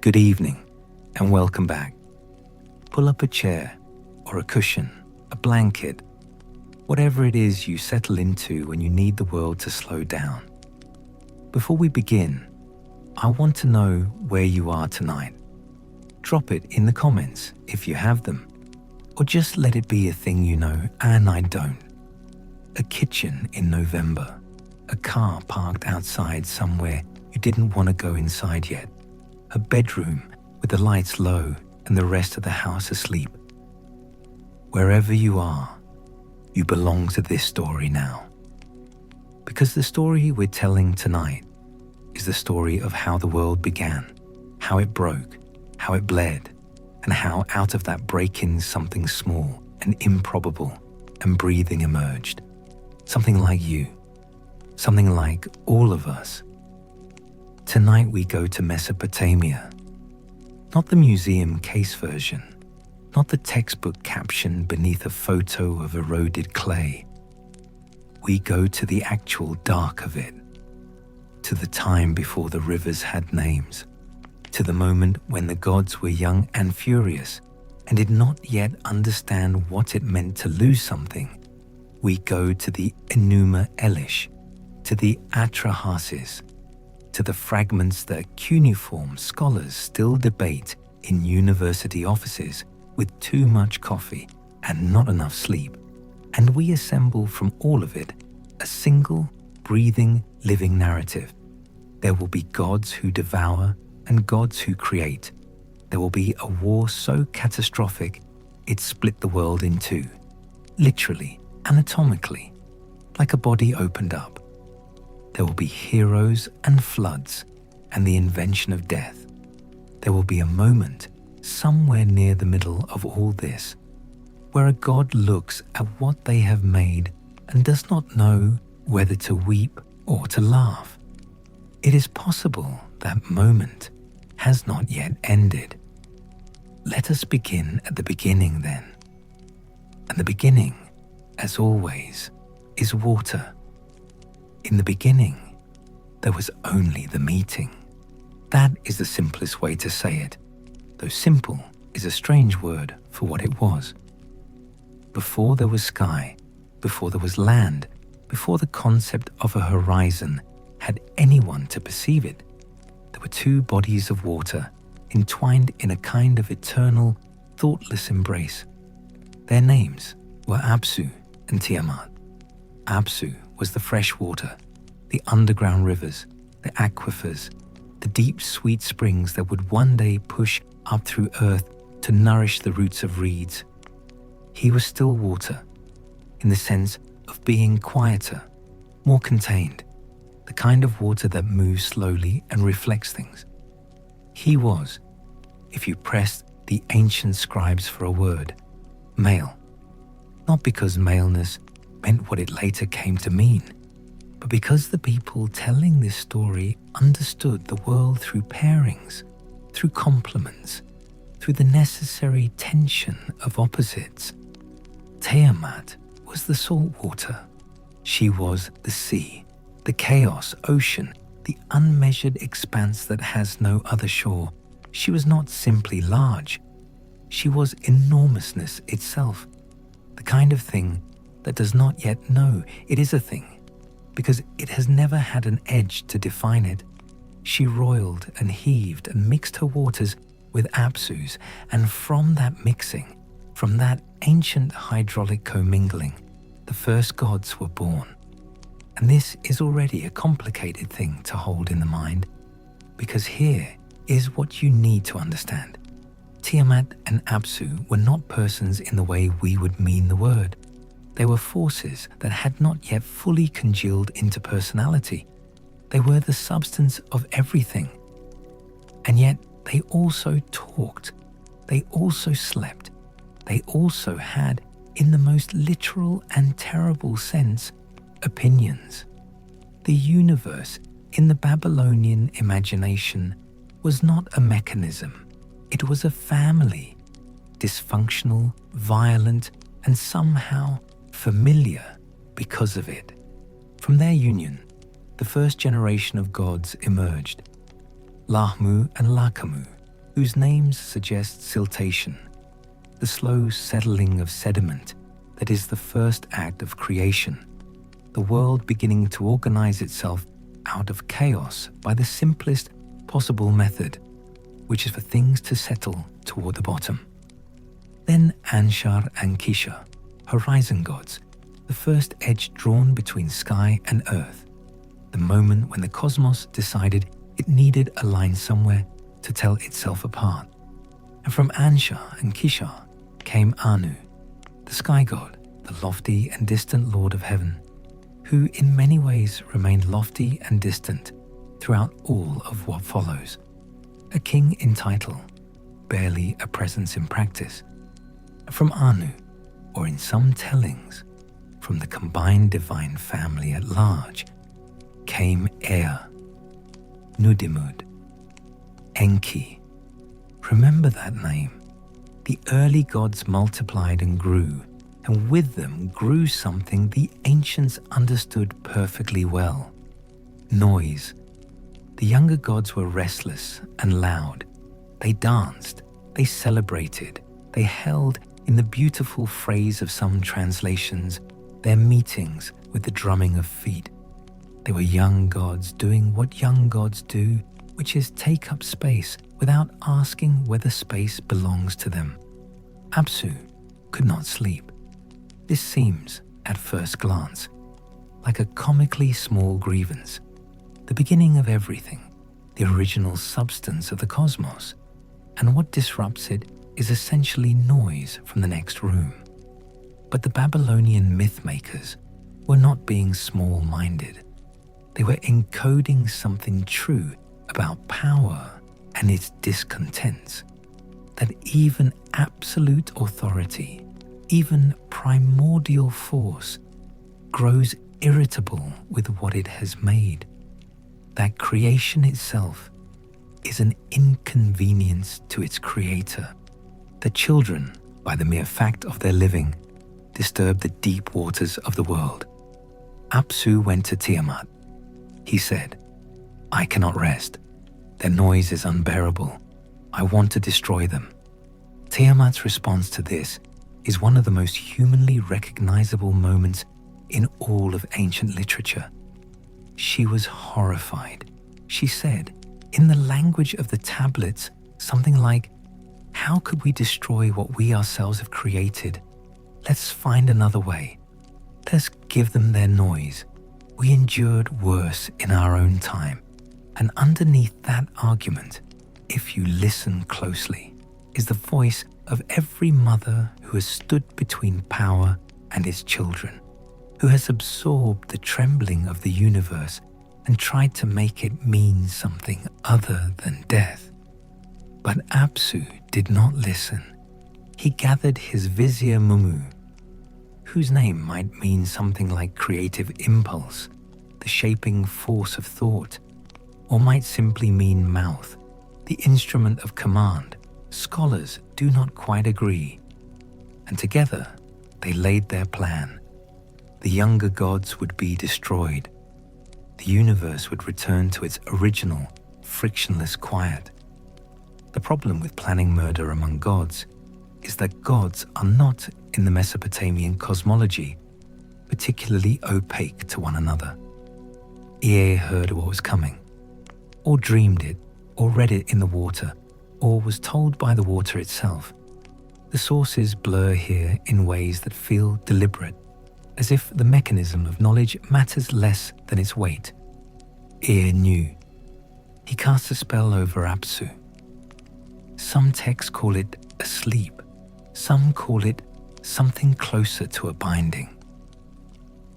Good evening, and welcome back. Pull up a chair, or a cushion, a blanket, whatever it is you settle into when you need the world to slow down. Before we begin, I want to know where you are tonight. Drop it in the comments if you have them, or just let it be a thing you know and I don't. A kitchen in November, a car parked outside somewhere you didn't want to go inside yet, a bedroom with the lights low and the rest of the house asleep. Wherever you are, you belong to this story now. Because the story we're telling tonight is the story of how the world began, how it broke, how it bled, and how out of that break-in something small and improbable and breathing emerged. Something like you, something like all of us. Tonight we go to Mesopotamia. Not the museum case version, not the textbook caption beneath a photo of eroded clay. We go to the actual dark of it, to the time before the rivers had names, to the moment when the gods were young and furious and did not yet understand what it meant to lose something. We go to the Enuma Elish, to the Atrahasis, to the fragments that cuneiform scholars still debate in university offices with too much coffee and not enough sleep, and we assemble from all of it a single, breathing, living narrative. There will be gods who devour and gods who create. There will be a war so catastrophic it split the world in two, literally, anatomically, like a body opened up. There will be heroes and floods and the invention of death. There will be a moment somewhere near the middle of all this where a god looks at what they have made and does not know whether to weep or to laugh. It is possible that moment has not yet ended. Let us begin at the beginning then. And the beginning, as always, is water. In the beginning, there was only the meeting. That is the simplest way to say it, though simple is a strange word for what it was. Before there was sky, before there was land, before the concept of a horizon had anyone to perceive it, there were two bodies of water entwined in a kind of eternal, thoughtless embrace. Their names were Apsu and Tiamat. Apsu was the fresh water, the underground rivers, the aquifers, the deep sweet springs that would one day push up through earth to nourish the roots of reeds. He was still water, in the sense of being quieter, more contained, the kind of water that moves slowly and reflects things. He was, if you pressed the ancient scribes for a word, male, not because maleness meant what it later came to mean, but because the people telling this story understood the world through pairings, through complements, through the necessary tension of opposites. Tiamat was the salt water. She was the sea, the chaos ocean, the unmeasured expanse that has no other shore. She was not simply large. She was enormousness itself, the kind of thing that does not yet know it is a thing, because it has never had an edge to define it. She roiled and heaved and mixed her waters with Apsu's, and from that mixing, from that ancient hydraulic commingling, the first gods were born. And this is already a complicated thing to hold in the mind, because here is what you need to understand. Tiamat and Apsu were not persons in the way we would mean the word. They were forces that had not yet fully congealed into personality. They were the substance of everything. And yet they also talked. They also slept. They also had, in the most literal and terrible sense, opinions. The universe, in the Babylonian imagination, was not a mechanism. It was a family, dysfunctional, violent, and somehow familiar because of it. From their union, the first generation of gods emerged, Lahmu and Lakamu, whose names suggest siltation, the slow settling of sediment that is the first act of creation, the world beginning to organize itself out of chaos by the simplest possible method, which is for things to settle toward the bottom. Then Anshar and Kisha, horizon gods, the first edge drawn between sky and earth, the moment when the cosmos decided it needed a line somewhere to tell itself apart. And from Anshar and Kisha came Anu, the sky god, the lofty and distant lord of heaven, who in many ways remained lofty and distant throughout all of what follows. A king in title, barely a presence in practice. From Anu, or in some tellings, from the combined divine family at large, came Ea, Nudimud, Enki. Remember that name. The early gods multiplied and grew, and with them grew something the ancients understood perfectly well: noise. The younger gods were restless and loud. They danced, they celebrated, they held, in the beautiful phrase of some translations, their meetings with the drumming of feet. They were young gods doing what young gods do, which is take up space without asking whether space belongs to them. Apsu could not sleep. This seems, at first glance, like a comically small grievance, the beginning of everything, the original substance of the cosmos, and what disrupts it is essentially noise from the next room. But the Babylonian myth-makers were not being small-minded. They were encoding something true about power and its discontents, that even absolute authority, even primordial force, grows irritable with what it has made, that creation itself is an inconvenience to its creator, that children, by the mere fact of their living, disturb the deep waters of the world. Apsu went to Tiamat. He said, "I cannot rest. Their noise is unbearable. I want to destroy them." Tiamat's response to this is one of the most humanly recognizable moments in all of ancient literature. She was horrified. She said, in the language of the tablets, something like, "How could we destroy what we ourselves have created? Let's find another way. Let's give them their noise. We endured worse in our own time." And underneath that argument, if you listen closely, is the voice of every mother who has stood between power and its children, who has absorbed the trembling of the universe and tried to make it mean something other than death. But Apsu did not listen. He gathered his vizier Mumu, whose name might mean something like creative impulse, the shaping force of thought, or might simply mean mouth, the instrument of command. Scholars do not quite agree. And together they laid their plan. The younger gods would be destroyed. The universe would return to its original, frictionless quiet. The problem with planning murder among gods is that gods are not, in the Mesopotamian cosmology, particularly opaque to one another. Ea heard what was coming, or dreamed it, or read it in the water, or was told by the water itself. The sources blur here in ways that feel deliberate, as if the mechanism of knowledge matters less than its weight. Ea knew. He cast a spell over Apsu. Some texts call it a sleep. Some call it something closer to a binding.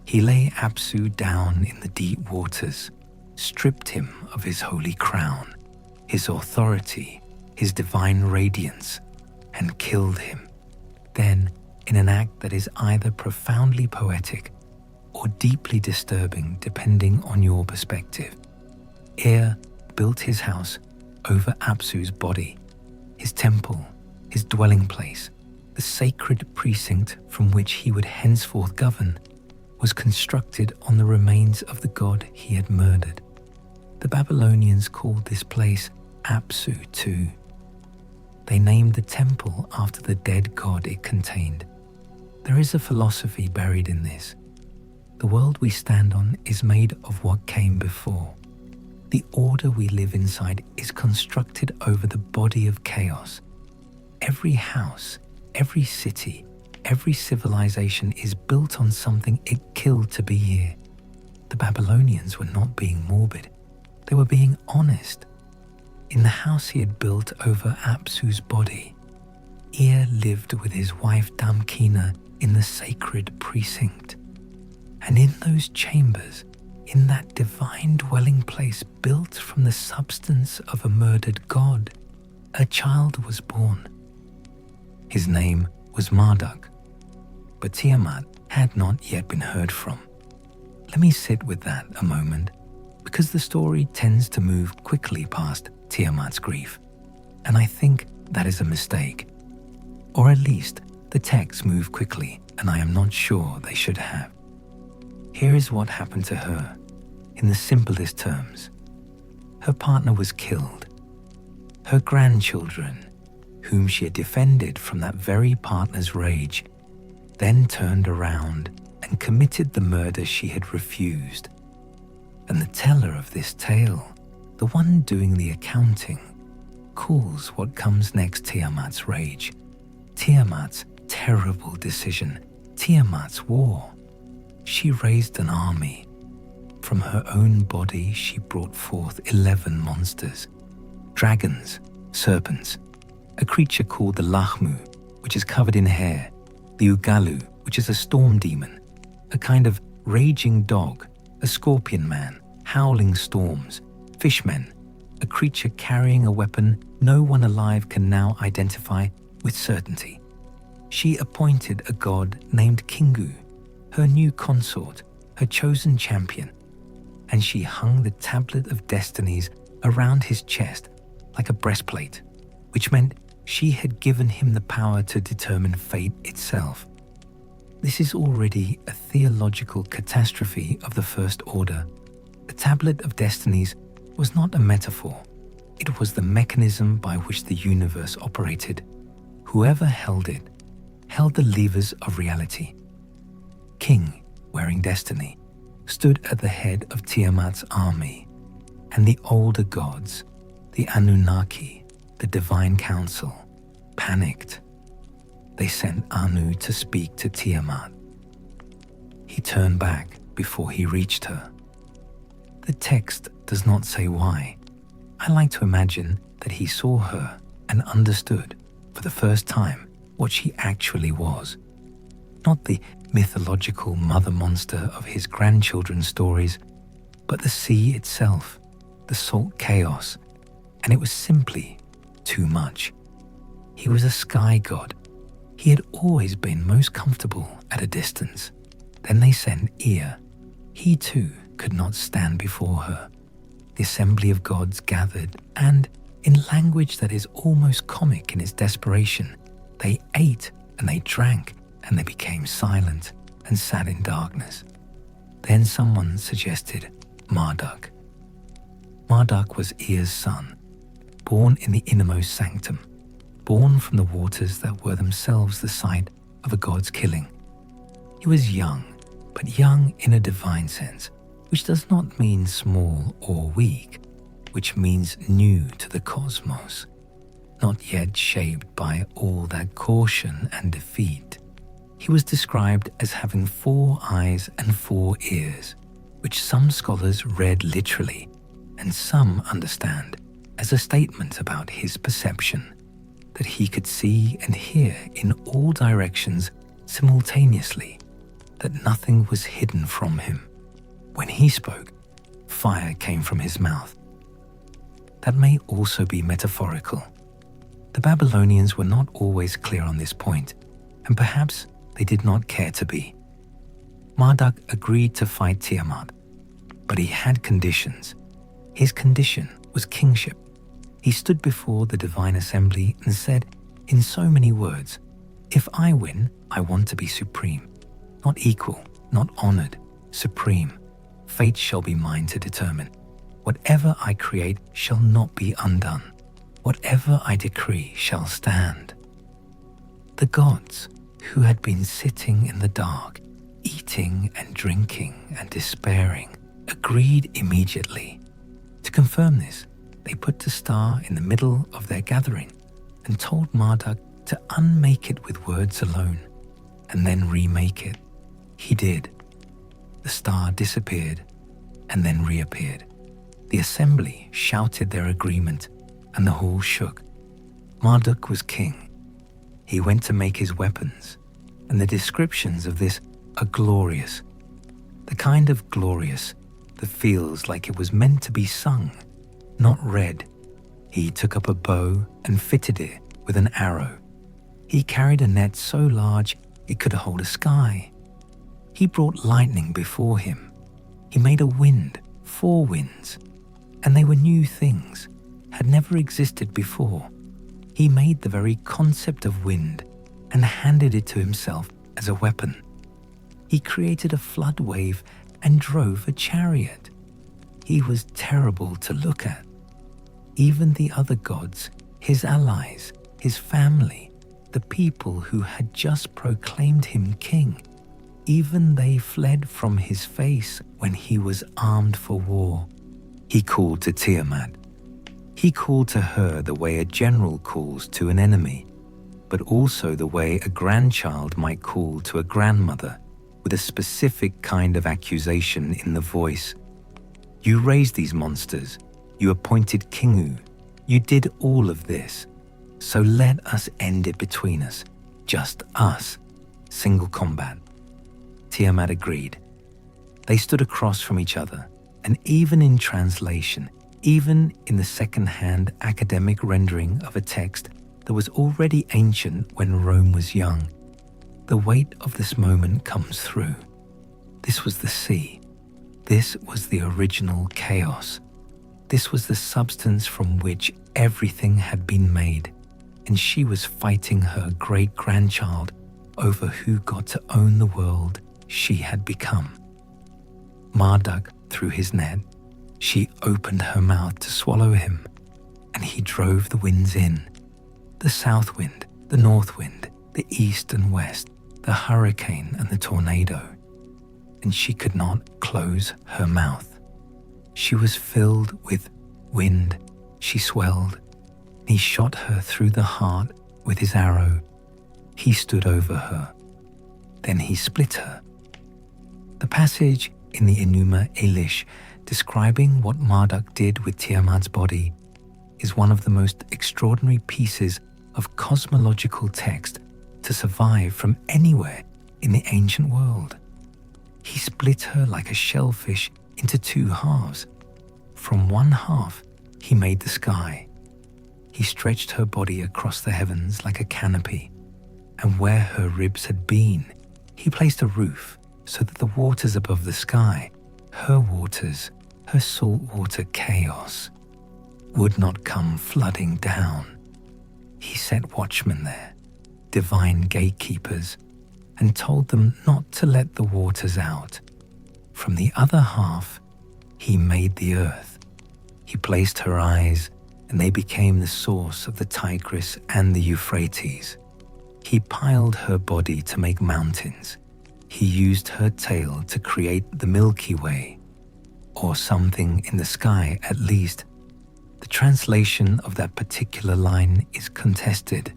He lay Apsu down in the deep waters, stripped him of his holy crown, his authority, his divine radiance, and killed him. Then, in an act that is either profoundly poetic or deeply disturbing depending on your perspective, Ea built his house over Apsu's body, his temple, his dwelling place. The sacred precinct from which he would henceforth govern was constructed on the remains of the god he had murdered. The Babylonians called this place Apsu too, They named the temple after the dead god it contained. There is a philosophy buried in this. The world we stand on is made of what came before. The order we live inside is constructed over the body of chaos. Every house, every city, every civilization is built on something it killed to be here. The Babylonians were not being morbid. They were being honest. In the house he had built over Apsu's body, Ea lived with his wife Damkina in the sacred precinct. And in those chambers, in that divine dwelling place built from the substance of a murdered god, a child was born. His name was Marduk, but Tiamat had not yet been heard from. Let me sit with that a moment, because the story tends to move quickly past Tiamat's grief, and I think that is a mistake. Or at least the texts move quickly, and I am not sure they should have. Here is what happened to her, in the simplest terms. Her partner was killed. Her grandchildren, whom she had defended from that very partner's rage, then turned around and committed the murder she had refused. And the teller of this tale, the one doing the accounting, calls what comes next Tiamat's rage, Tiamat's terrible decision, Tiamat's war. She raised an army. From her own body she brought forth 11 monsters, dragons, serpents, a creature called the Lahmu, which is covered in hair, the Ugalu, which is a storm demon, a kind of raging dog, a scorpion man, howling storms, fishmen, a creature carrying a weapon no one alive can now identify with certainty. She appointed a god named Kingu, her new consort, her chosen champion, and she hung the tablet of destinies around his chest like a breastplate, which meant she had given him the power to determine fate itself. This is already a theological catastrophe of the first order. The tablet of destinies was not a metaphor. It was the mechanism by which the universe operated. Whoever held it held the levers of reality. King, wearing destiny, stood at the head of Tiamat's army, and the older gods, the Anunnaki, the divine council, panicked. They sent Anu to speak to Tiamat. He turned back before he reached her. The text does not say why. I like to imagine that he saw her and understood for the first time what she actually was. Not the mythological mother monster of his grandchildren's stories, but the sea itself, the salt chaos, and it was simply too much. He was a sky god. He had always been most comfortable at a distance. Then they sent Ea. He too could not stand before her. The assembly of gods gathered, and in language that is almost comic in its desperation, they ate and they drank, and they became silent and sat in darkness. Then someone suggested Marduk. Marduk was Ea's son, born in the innermost sanctum, born from the waters that were themselves the site of a god's killing. He was young, but young in a divine sense, which does not mean small or weak, which means new to the cosmos, not yet shaped by all that caution and defeat. He was described as having 4 eyes and 4 ears, which some scholars read literally, and some understand as a statement about his perception, that he could see and hear in all directions simultaneously, that nothing was hidden from him. When he spoke, fire came from his mouth. That may also be metaphorical. The Babylonians were not always clear on this point, and perhaps they did not care to be. Marduk agreed to fight Tiamat, but he had conditions. His condition was kingship. He stood before the divine assembly and said, in so many words, "If I win, I want to be supreme. Not equal, not honored, supreme. Fate shall be mine to determine. Whatever I create shall not be undone. Whatever I decree shall stand. The gods, who had been sitting in the dark, eating and drinking and despairing, agreed immediately. To confirm this, they put the star in the middle of their gathering and told Marduk to unmake it with words alone and then remake it. He did. The star disappeared and then reappeared. The assembly shouted their agreement and the hall shook. Marduk was king. He went to make his weapons, and the descriptions of this are glorious. The kind of glorious that feels like it was meant to be sung, not read. He took up a bow and fitted it with an arrow. He carried a net so large it could hold a sky. He brought lightning before him. He made a wind, 4 winds, and they were new things, had never existed before. He made the very concept of wind and handed it to himself as a weapon. He created a flood wave and drove a chariot. He was terrible to look at. Even the other gods, his allies, his family, the people who had just proclaimed him king, even they fled from his face when he was armed for war. He called to Tiamat. He called to her the way a general calls to an enemy, but also the way a grandchild might call to a grandmother, with a specific kind of accusation in the voice. You raised these monsters. You appointed Kingu. You did all of this. So let us end it between us. Just us. Single combat. Tiamat agreed. They stood across from each other, and even in translation, even in the second-hand academic rendering of a text that was already ancient when Rome was young, the weight of this moment comes through. This was the sea. This was the original chaos. This was the substance from which everything had been made, and she was fighting her great-grandchild over who got to own the world she had become. Marduk threw his net. She opened her mouth to swallow him, and he drove the winds in. The south wind, the north wind, the east and west, the hurricane and the tornado. And she could not close her mouth. She was filled with wind. She swelled. He shot her through the heart with his arrow. He stood over her. Then he split her. The passage in the Enuma Elish describing what Marduk did with Tiamat's body is one of the most extraordinary pieces of cosmological text to survive from anywhere in the ancient world. He split her like a shellfish into 2 halves. From one half, he made the sky. He stretched her body across the heavens like a canopy, and where her ribs had been, he placed a roof so that the waters above the sky, her waters, her saltwater chaos, would not come flooding down. He set watchmen there, divine gatekeepers, and told them not to let the waters out. From the other half, he made the earth. He placed her eyes, and they became the source of the Tigris and the Euphrates. He piled her body to make mountains. He used her tail to create the Milky Way, or something in the sky at least. The translation of that particular line is contested.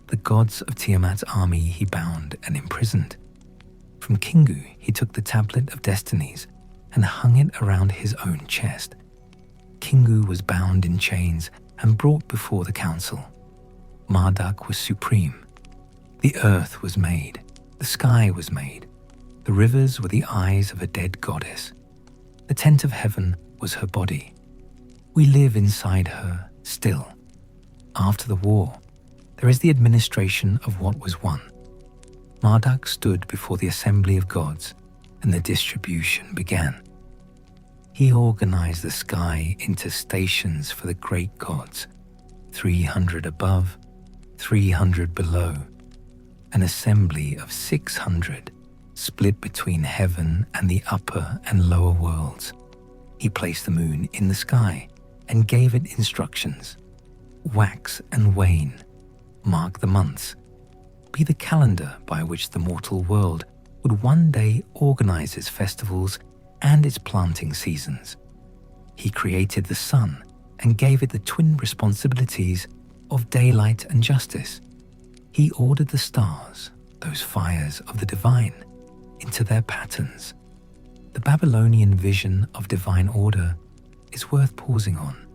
The gods of Tiamat's army he bound and imprisoned. From Kingu he took the tablet of destinies and hung it around his own chest. Kingu was bound in chains and brought before the council. Marduk was supreme. The earth was made. The sky was made. The rivers were the eyes of a dead goddess. The tent of heaven was her body. We live inside her still. After the war, there is the administration of what was won. Marduk stood before the assembly of gods, and the distribution began. He organized the sky into stations for the great gods, 300 above, 300 below, an assembly of 600 split between heaven and the upper and lower worlds. He placed the moon in the sky and gave it instructions. wax and wane, mark the months, be the calendar by which the mortal world would one day organize its festivals and its planting seasons. He created the sun and gave it the twin responsibilities of daylight and justice. He ordered the stars, those fires of the divine, into their patterns. The Babylonian vision of divine order is worth pausing on,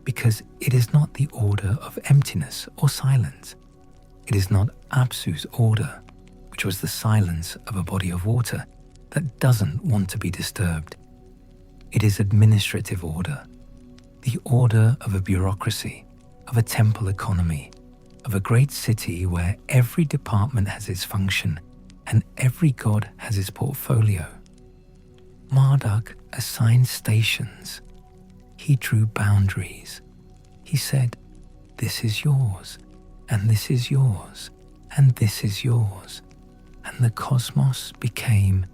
because it is not the order of emptiness or silence. It is not Apsu's order, which was the silence of a body of water that doesn't want to be disturbed. It is administrative order, the order of a bureaucracy, of a temple economy, of a great city where every department has its function and every god has its portfolio. Marduk assigned stations. He drew boundaries. He said, "This is yours, and this is yours, and this is yours." And the cosmos became,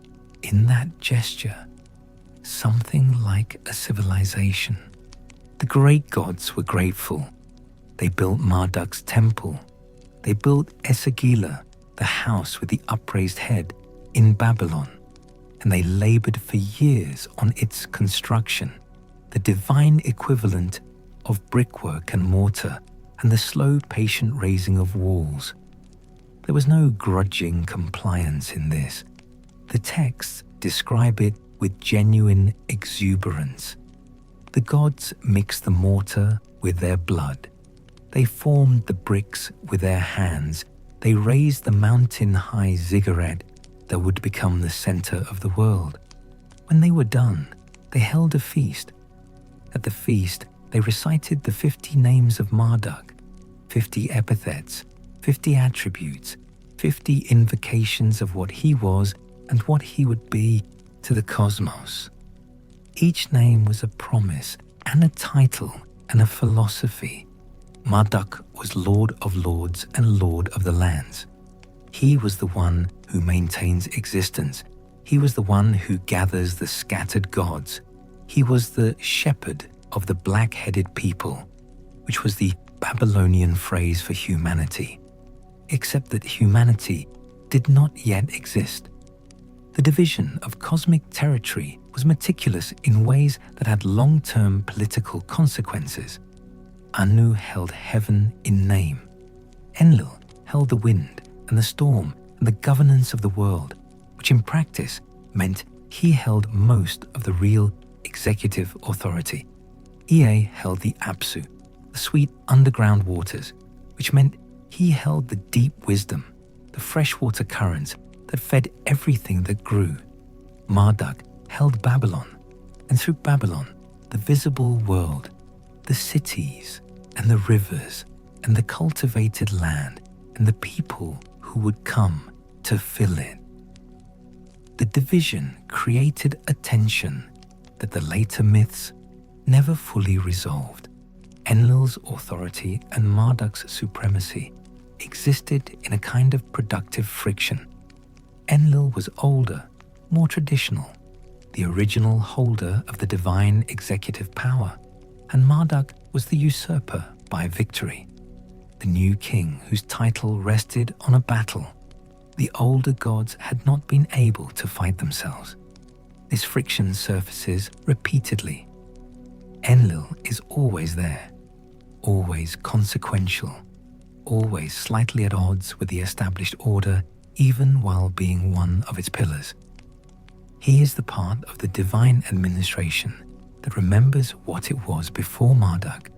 in that gesture, something like a civilization. The great gods were grateful. They built Marduk's temple. They built Ereshkigal, the house with the upraised head, in Babylon, and they labored for years on its construction, the divine equivalent of brickwork and mortar and the slow, patient raising of walls. There was no grudging compliance in this. The texts describe it with genuine exuberance. The gods mixed the mortar with their blood. They formed the bricks with their hands. They raised the mountain-high ziggurat that would become the center of the world. When they were done, they held a feast. At the feast, they recited the 50 names of Marduk, 50 epithets, 50 attributes, 50 invocations of what he was and what he would be to the cosmos. Each name was a promise and a title and a philosophy. Marduk was Lord of Lords and Lord of the lands. He was the one who maintains existence. He was the one who gathers the scattered gods. He was the shepherd of the black-headed people, which was the Babylonian phrase for humanity, except that humanity did not yet exist. The division of cosmic territory was meticulous in ways that had long-term political consequences. Anu held heaven in name. Enlil held the wind and the storm and the governance of the world, which in practice meant he held most of the real executive authority. Ea held the Apsu, the sweet underground waters, which meant he held the deep wisdom, the freshwater currents that fed everything that grew. Marduk held Babylon, and through Babylon, the visible world, the cities and the rivers and the cultivated land and the people who would come to fill it. The division created a tension that the later myths never fully resolved. Enlil's authority and Marduk's supremacy existed in a kind of productive friction. Enlil was older, more traditional, the original holder of the divine executive power, and Marduk was the usurper by victory, the new king whose title rested on a battle. The older gods had not been able to fight themselves. This friction surfaces repeatedly. Enlil is always there, always consequential, always slightly at odds with the established order, even while being one of its pillars. He is the part of the divine administration that remembers what it was before Marduk,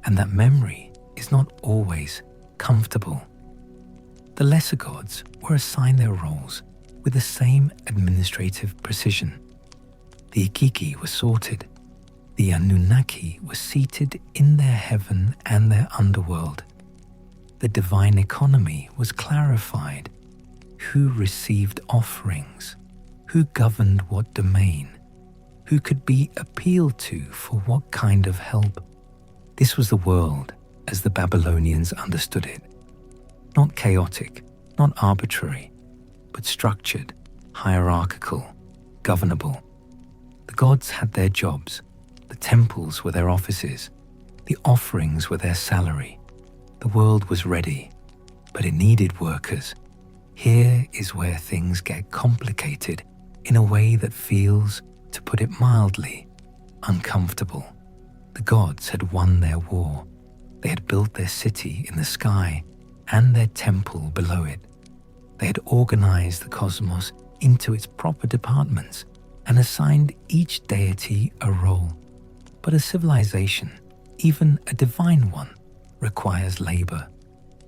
and that memory is not always comfortable. The lesser gods were assigned their roles with the same administrative precision. The Iggigi were sorted. The Anunnaki were seated in their heaven and their underworld. The divine economy was clarified. Who received offerings? Who governed what domain? Who could be appealed to for what kind of help? This was the world as the Babylonians understood it. Not chaotic, not arbitrary, but structured, hierarchical, governable. The gods had their jobs. The temples were their offices. The offerings were their salary. The world was ready, but it needed workers. Here is where things get complicated in a way that feels, to put it mildly, uncomfortable. The gods had won their war. They had built their city in the sky and their temple below it. They had organized the cosmos into its proper departments and assigned each deity a role. But a civilization, even a divine one, requires labor.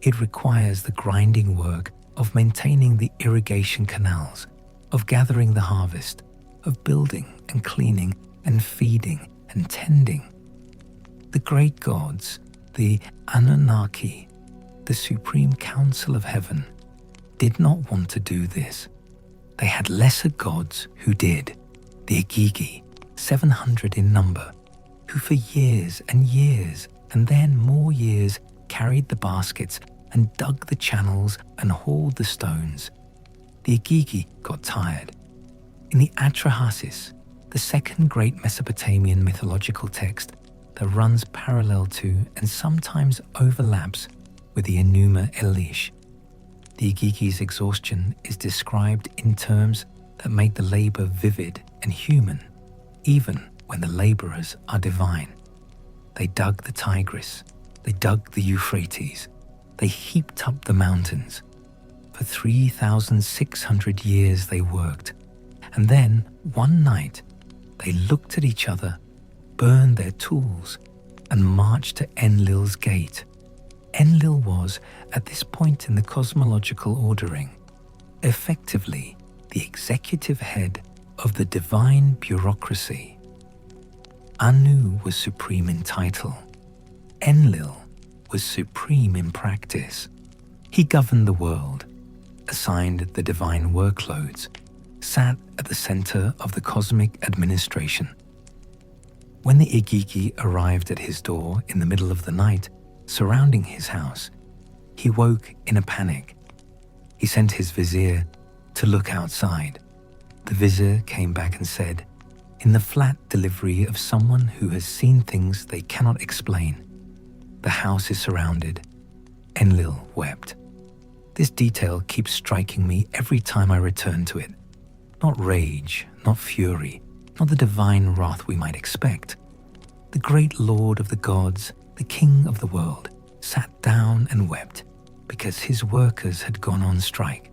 It requires the grinding work of maintaining the irrigation canals, of gathering the harvest, of building and cleaning and feeding and tending. The great gods, the Anunnaki, the supreme council of heaven, did not want to do this. They had lesser gods who did, the Iggigi, 700 in number, who for years and years and then more years carried the baskets and dug the channels and hauled the stones. The Iggigi got tired. In the Atrahasis, the second great Mesopotamian mythological text that runs parallel to and sometimes overlaps with the Enuma Elish, the Iggigi's exhaustion is described in terms that make the labor vivid and human, even when the laborers are divine. They dug the Tigris, they dug the Euphrates, they heaped up the mountains. For 3,600 years they worked, and then one night they looked at each other, burned their tools, and marched to Enlil's gate. Enlil was, at this point in the cosmological ordering, effectively the executive head of the divine bureaucracy. Anu was supreme in title. Enlil was supreme in practice. He governed the world, assigned the divine workloads, sat at the center of the cosmic administration. When the Iggigi arrived at his door in the middle of the night, surrounding his house, he woke in a panic. He sent his vizier to look outside. The vizier came back and said, in the flat delivery of someone who has seen things they cannot explain, the house is surrounded. Enlil wept. This detail keeps striking me every time I return to it. Not rage, not fury, not the divine wrath we might expect. The great lord of the gods, the king of the world, sat down and wept because his workers had gone on strike.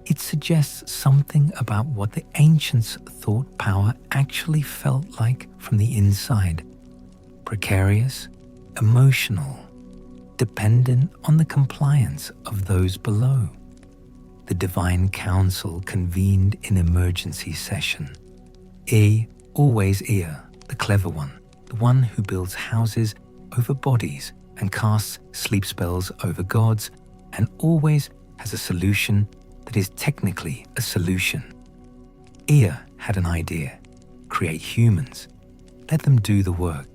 It suggests something about what the ancients thought power actually felt like from the inside. Precarious, emotional, dependent on the compliance of those below. The divine council convened in emergency session. Always Ea, the clever one, the one who builds houses over bodies and casts sleep spells over gods, and always has a solution that is technically a solution. Ea had an idea: create humans, let them do the work.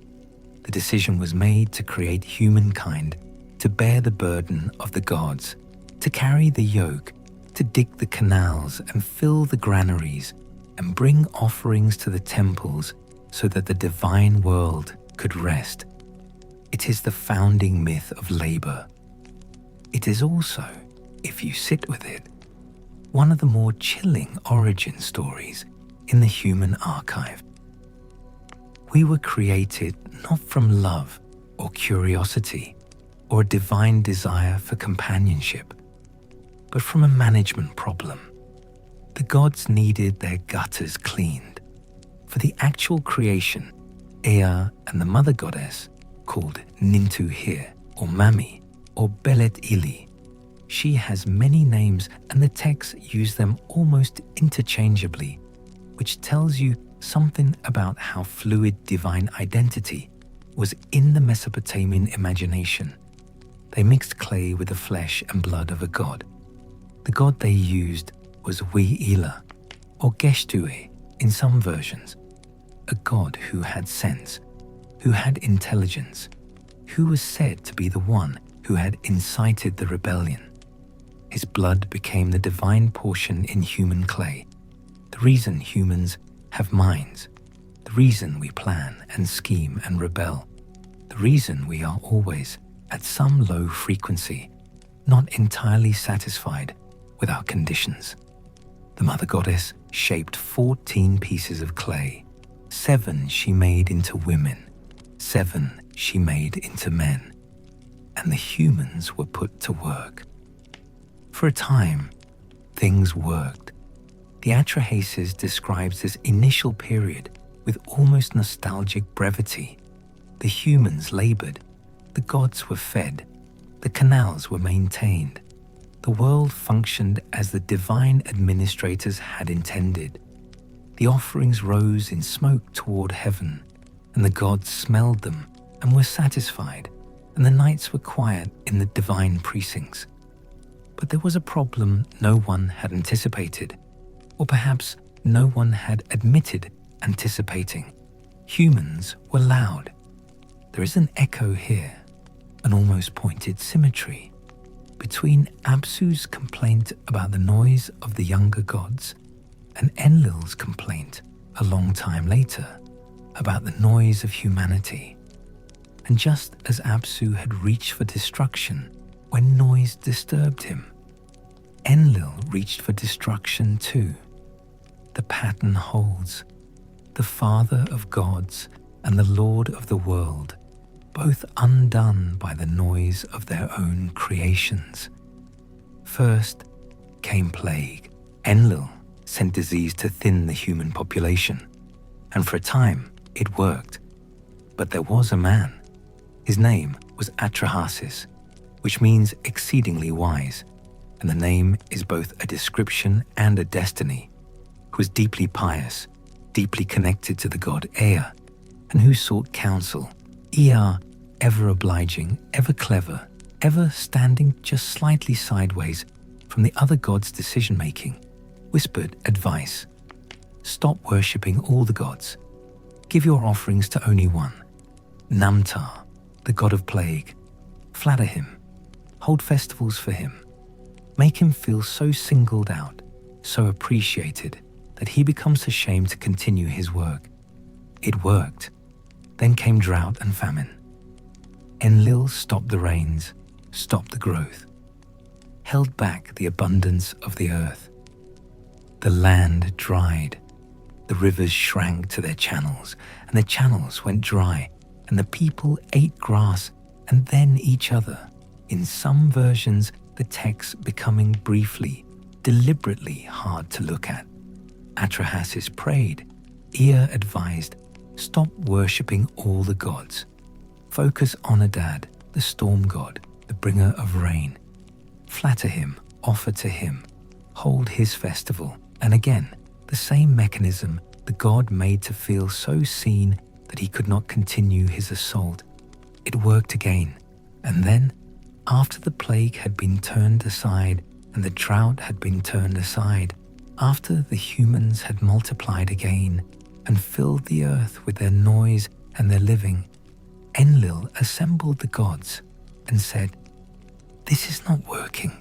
The decision was made to create humankind, to bear the burden of the gods, to carry the yoke, to dig the canals and fill the granaries, and bring offerings to the temples so that the divine world could rest. It is the founding myth of labor. It is also, if you sit with it, one of the more chilling origin stories in the human archive. We were created not from love or curiosity or a divine desire for companionship, but from a management problem. The gods needed their gutters cleaned. For the actual creation, Ea and the mother goddess, called Nintu here, or Mami, or Belet Ili. She has many names and the texts use them almost interchangeably, which tells you something about how fluid divine identity was in the Mesopotamian imagination. They mixed clay with the flesh and blood of a god. The god they used was Wi-Ila, or Geshtue in some versions, a god who had sense, who had intelligence, who was said to be the one who had incited the rebellion. His blood became the divine portion in human clay, the reason humans have minds, the reason we plan and scheme and rebel, the the reason we are always at some low frequency, not entirely satisfied with our conditions. The Mother Goddess shaped 14 pieces of clay. 7 she made into women, 7 she made into men, and the humans were put to work. For a time, things worked. The Atrahasis describes this initial period with almost nostalgic brevity. The humans labored, the gods were fed, the canals were maintained. The world functioned as the divine administrators had intended. The offerings rose in smoke toward heaven, and the gods smelled them and were satisfied, and the nights were quiet in the divine precincts. But there was a problem no one had anticipated, or perhaps no one had admitted anticipating. Humans were loud. There is an echo here, an almost pointed symmetry between Apsu's complaint about the noise of the younger gods and Enlil's complaint a long time later about the noise of humanity. And just as Apsu had reached for destruction when noise disturbed him, Enlil reached for destruction too. The pattern holds. The Father of gods and the Lord of the world, both undone by the noise of their own creations. First came plague. Enlil sent disease to thin the human population, and for a time it worked. But there was a man. His name was Atrahasis, which means exceedingly wise, and the name is both a description and a destiny, who was deeply pious, deeply connected to the god Ea, and who sought counsel. Ea, ever obliging, ever clever, ever standing just slightly sideways from the other gods' decision-making, whispered advice. Stop worshipping all the gods. Give your offerings to only one, Namtar, the god of plague. Flatter him. Hold festivals for him. Make him feel so singled out, so appreciated, that he becomes ashamed to continue his work. It worked. Then came drought and famine. Enlil stopped the rains, stopped the growth, held back the abundance of the earth. The land dried. The rivers shrank to their channels, and the channels went dry, and the people ate grass and then each other. In some versions, the text becoming briefly, deliberately hard to look at. Atrahasis prayed. Ea advised, stop worshipping all the gods. Focus on Adad, the storm god, the bringer of rain. Flatter him, offer to him, hold his festival. And again, the same mechanism the god made to feel so seen that he could not continue his assault. It worked again. And then, after the plague had been turned aside and the drought had been turned aside, after the humans had multiplied again and filled the earth with their noise and their living, Enlil assembled the gods and said, "This is not working.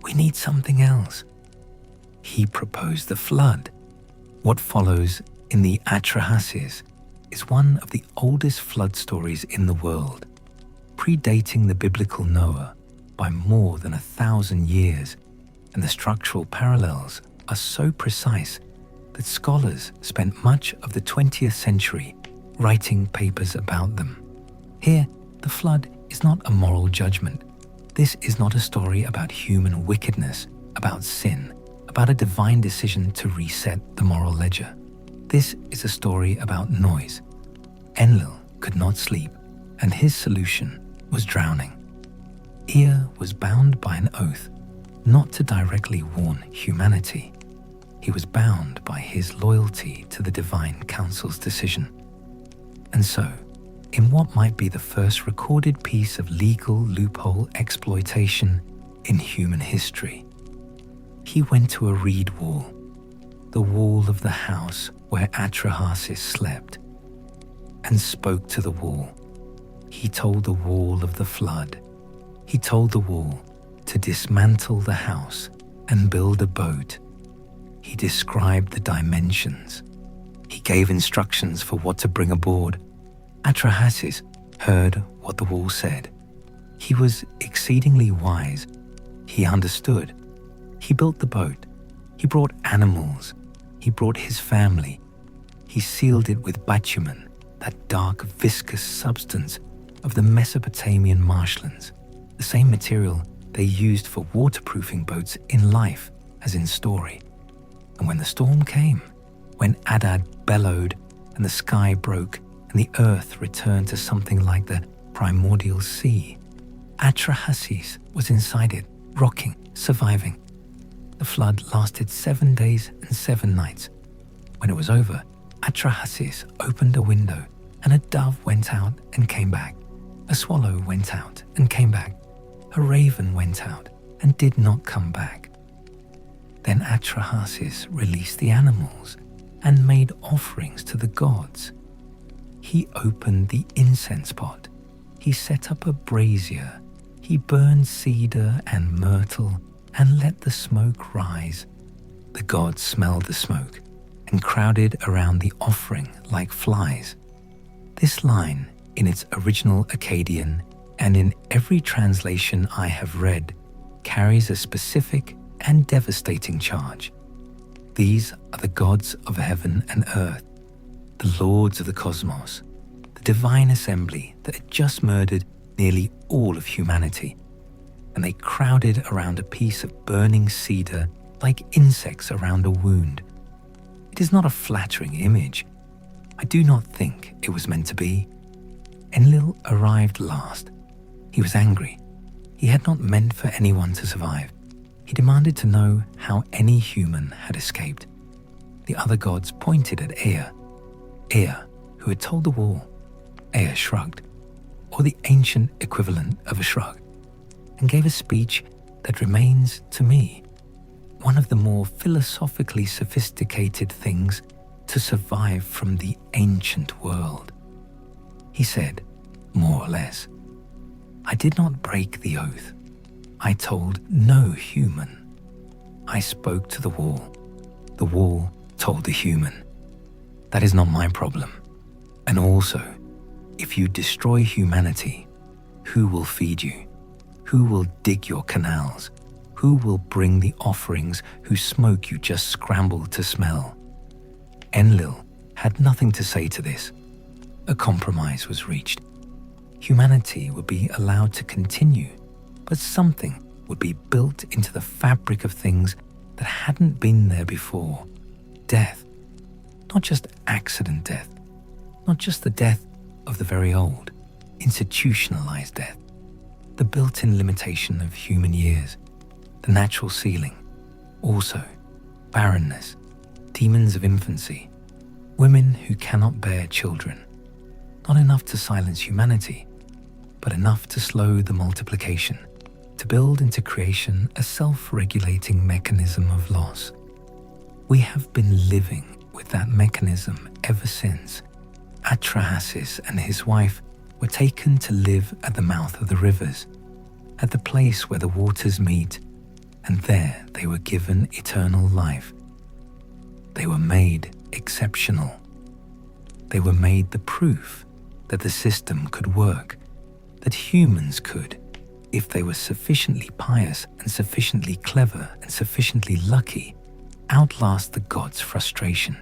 We need something else." He proposed the flood. What follows in the Atrahasis is one of the oldest flood stories in the world, predating the biblical Noah by more than 1,000 years, and the structural parallels are so precise that scholars spent much of the 20th century writing papers about them. Here, the flood is not a moral judgment. This is not a story about human wickedness, about sin, about a divine decision to reset the moral ledger. This is a story about noise. Enlil could not sleep, and his solution was drowning. Ea was bound by an oath not to directly warn humanity. He was bound by his loyalty to the divine council's decision. And so, in what might be the first recorded piece of legal loophole exploitation in human history, he went to a reed wall, the wall of the house where Atrahasis slept, and spoke to the wall. He told the wall of the flood. He told the wall to dismantle the house and build a boat. He described the dimensions. He gave instructions for what to bring aboard. Atrahasis heard what the wall said. He was exceedingly wise. He understood. He built the boat. He brought animals. He brought his family. He sealed it with bitumen, that dark, viscous substance of the Mesopotamian marshlands, the same material they used for waterproofing boats in life as in story. And when the storm came, when Adad bellowed and the sky broke and the earth returned to something like the primordial sea, Atrahasis was inside it, rocking, surviving. The flood lasted 7 days and 7 nights. When it was over, Atrahasis opened a window and a dove went out and came back. A swallow went out and came back. A raven went out and did not come back. Then Atrahasis released the animals and made offerings to the gods. He opened the incense pot. He set up a brazier. He burned cedar and myrtle and let the smoke rise. The gods smelled the smoke and crowded around the offering like flies. This line, in its original Akkadian and in every translation I have read, carries a specific and devastating charge. These are the gods of heaven and earth, the lords of the cosmos, the divine assembly that had just murdered nearly all of humanity, and they crowded around a piece of burning cedar like insects around a wound. It is not a flattering image. I do not think it was meant to be. Enlil arrived last. He was angry. He had not meant for anyone to survive. He demanded to know how any human had escaped. The other gods pointed at Ea, who had told the wall. Ea shrugged, or the ancient equivalent of a shrug, and gave a speech that remains, to me, one of the more philosophically sophisticated things to survive from the ancient world. He said, more or less, I did not break the oath. I told no human. I spoke to the wall. The wall told the human. That is not my problem. And also, if you destroy humanity, who will feed you? Who will dig your canals? Who will bring the offerings whose smoke you just scrambled to smell? Enlil had nothing to say to this. A compromise was reached. Humanity would be allowed to continue, but something would be built into the fabric of things that hadn't been there before. Death. Not just accident death. Not just the death of the very old. Institutionalized death. The built-in limitation of human years. The natural ceiling. Also, barrenness. Demons of infancy. Women who cannot bear children. Not enough to silence humanity, but enough to slow the multiplication, to build into creation a self-regulating mechanism of loss. We have been living with that mechanism ever since. Atrahasis and his wife were taken to live at the mouth of the rivers, at the place where the waters meet, and there they were given eternal life. They were made exceptional. They were made the proof that the system could work, that humans could, if they were sufficiently pious and sufficiently clever and sufficiently lucky, outlast the gods' frustration.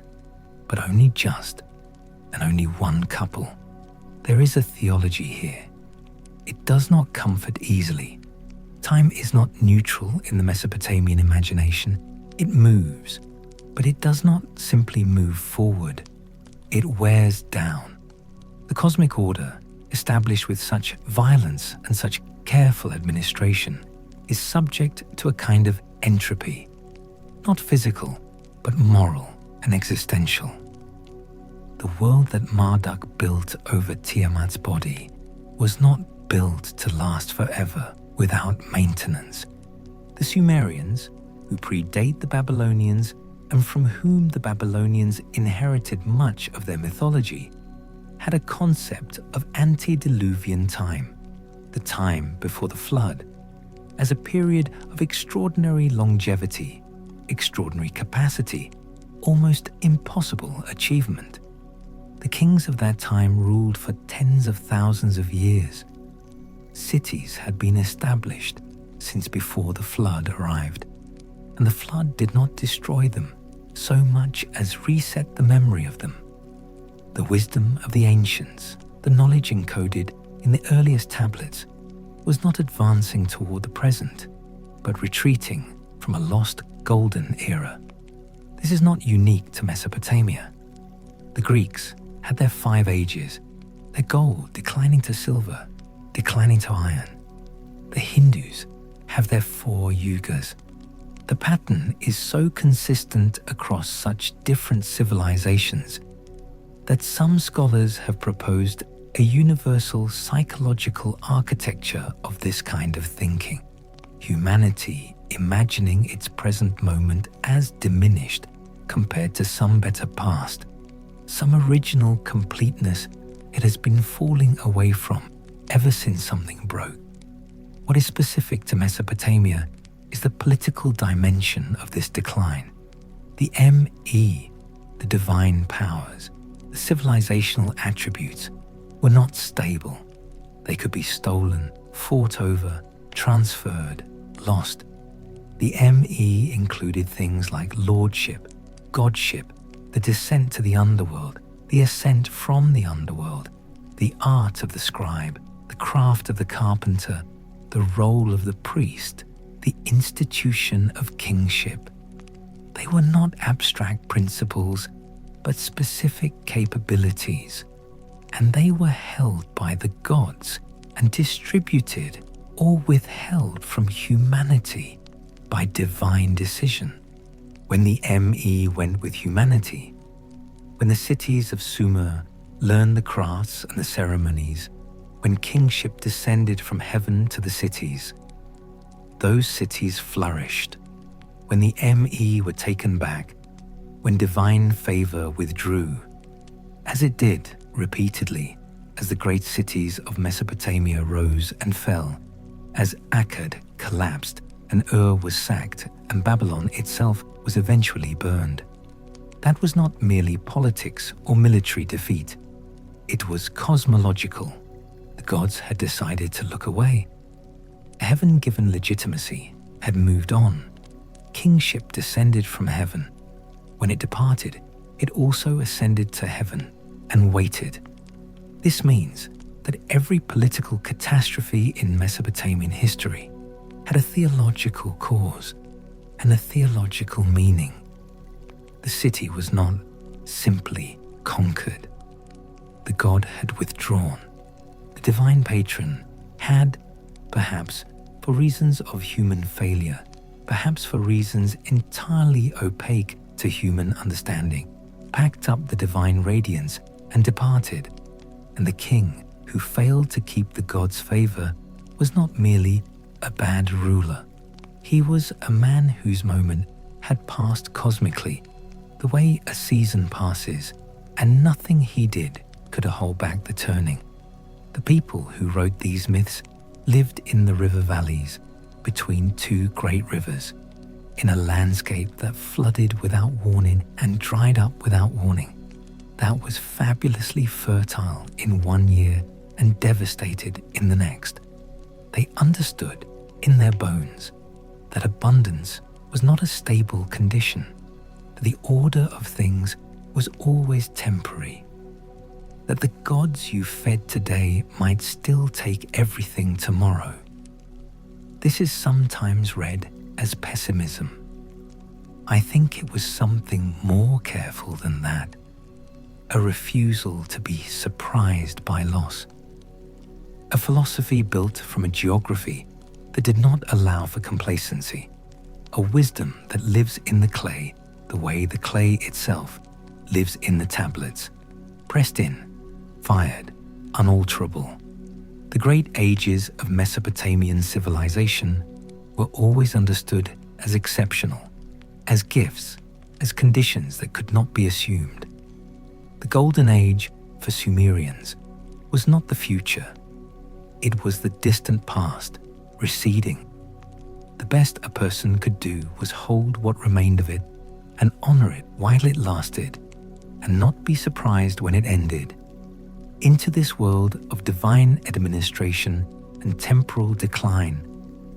But only just, and only one couple. There is a theology here. It does not comfort easily. Time is not neutral in the Mesopotamian imagination. It moves, but it does not simply move forward. It wears down. The cosmic order, established with such violence and such careful administration, is subject to a kind of entropy, not physical, but moral and existential. The world that Marduk built over Tiamat's body was not built to last forever without maintenance. The Sumerians, who predate the Babylonians and from whom the Babylonians inherited much of their mythology, had a concept of antediluvian time, the time before the flood, as a period of extraordinary longevity, extraordinary capacity, almost impossible achievement. The kings of that time ruled for tens of thousands of years. Cities had been established since before the flood arrived, and the flood did not destroy them so much as reset the memory of them. The wisdom of the ancients, the knowledge encoded in the earliest tablets, was not advancing toward the present, but retreating from a lost golden era. This is not unique to Mesopotamia. The Greeks had their 5 ages, their gold declining to silver, declining to iron. The Hindus have their 4 yugas. The pattern is so consistent across such different civilizations that some scholars have proposed a universal psychological architecture of this kind of thinking. Humanity imagining its present moment as diminished compared to some better past, some original completeness it has been falling away from ever since something broke. What is specific to Mesopotamia is the political dimension of this decline. The Me, the divine powers, the civilizational attributes, were not stable. They could be stolen, fought over, transferred, lost. The Me included things like lordship, godship, the descent to the underworld, the ascent from the underworld, the art of the scribe, the craft of the carpenter, the role of the priest, the institution of kingship. They were not abstract principles, but specific capabilities, and they were held by the gods and distributed or withheld from humanity by divine decision. When the Me went with humanity, when the cities of Sumer learned the crafts and the ceremonies, when kingship descended from heaven to the cities, those cities flourished. When the Me were taken back, when divine favor withdrew, as it did repeatedly as the great cities of Mesopotamia rose and fell, as Akkad collapsed and Ur was sacked and Babylon itself was eventually burned. That was not merely politics or military defeat. It was cosmological. The gods had decided to look away. Heaven-given legitimacy had moved on. Kingship descended from heaven. When it departed, it also ascended to heaven and waited. This means that every political catastrophe in Mesopotamian history had a theological cause and a theological meaning. The city was not simply conquered. The god had withdrawn. The divine patron had, perhaps for reasons of human failure, perhaps for reasons entirely opaque to human understanding, packed up the divine radiance and departed. And the king who failed to keep the god's favor was not merely a bad ruler. He was a man whose moment had passed cosmically, the way a season passes, and nothing he did could hold back the turning. The people who wrote these myths lived in the river valleys between 2 great rivers, in a landscape that flooded without warning and dried up without warning, that was fabulously fertile in one year and devastated in the next. They understood in their bones that abundance was not a stable condition, that the order of things was always temporary, that the gods you fed today might still take everything tomorrow. This is sometimes read as pessimism. I think it was something more careful than that, a refusal to be surprised by loss, a philosophy built from a geography that did not allow for complacency, a wisdom that lives in the clay the way the clay itself lives in the tablets, pressed in, fired, unalterable. The great ages of Mesopotamian civilization were always understood as exceptional, as gifts, as conditions that could not be assumed. The Golden Age for Sumerians was not the future. It was the distant past, receding. The best a person could do was hold what remained of it and honor it while it lasted. and not be surprised when it ended. Into this world of divine administration and temporal decline,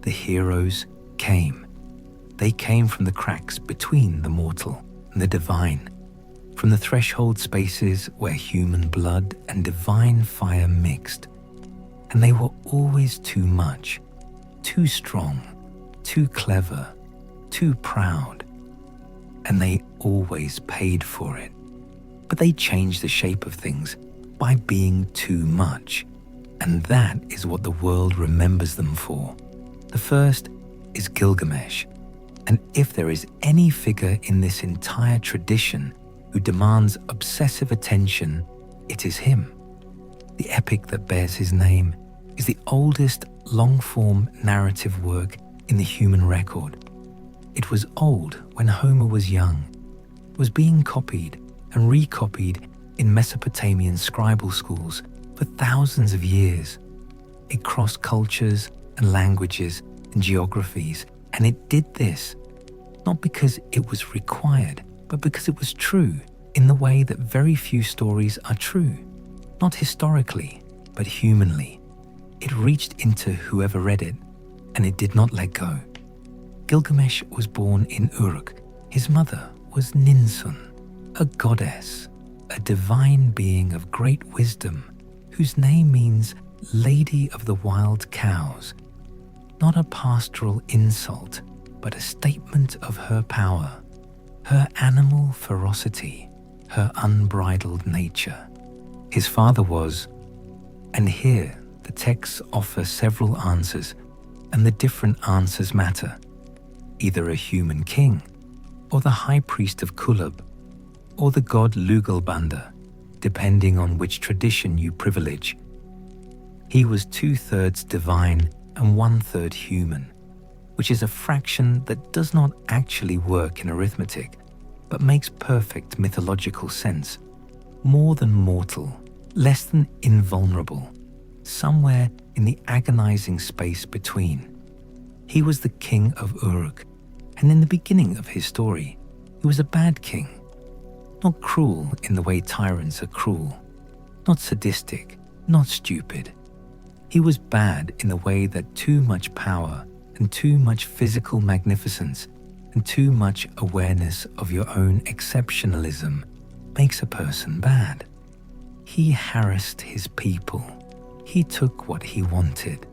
the heroes came. They came from the cracks between the mortal and the divine, from the threshold spaces where human blood and divine fire mixed. And they were always too much, too strong, too clever, too proud. And they always paid for it. But they changed the shape of things by being too much. And that is what the world remembers them for. The first is Gilgamesh. And if there is any figure in this entire tradition who demands obsessive attention, it is him. The epic that bears his name is the oldest long-form narrative work in the human record. It was old when Homer was young, was being copied and recopied in Mesopotamian scribal schools for thousands of years. It crossed cultures and languages and geographies, and it did this not because it was required, but because it was true in the way that very few stories are true, not historically, but humanly. It reached into whoever read it, and it did not let go. Gilgamesh was born in Uruk. His mother was Ninsun, a goddess, a divine being of great wisdom, whose name means Lady of the Wild Cows, not a pastoral insult, but a statement of her power, her animal ferocity, her unbridled nature. His father was, and here the texts offer several answers, and the different answers matter, either a human king, or the high priest of Kulub, or the god Lugalbanda, depending on which tradition you privilege. He was 2/3 divine and 1/3 human, which is a fraction that does not actually work in arithmetic, but makes perfect mythological sense. More than mortal, less than invulnerable, somewhere in the agonizing space between. He was the king of Uruk, and in the beginning of his story, he was a bad king. Not cruel in the way tyrants are cruel, not sadistic, not stupid. He was bad in the way that too much power and too much physical magnificence and too much awareness of your own exceptionalism makes a person bad. He harassed his people. He took what he wanted.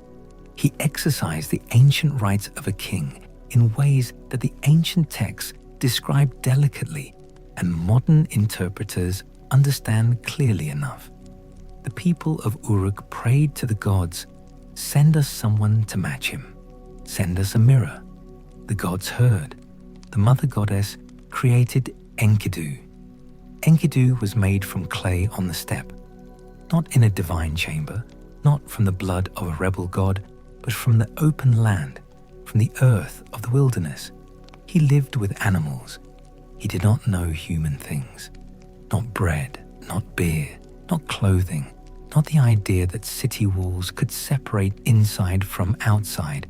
He exercised the ancient rights of a king in ways that the ancient texts describe delicately and modern interpreters understand clearly enough. The people of Uruk prayed to the gods, "Send us someone to match him. Send us a mirror." The gods heard. The mother goddess created Enkidu. Enkidu was made from clay on the steppe, not in a divine chamber, not from the blood of a rebel god, but from the open land, from the earth of the wilderness. He lived with animals. He did not know human things, not bread, not beer, not clothing, not the idea that city walls could separate inside from outside.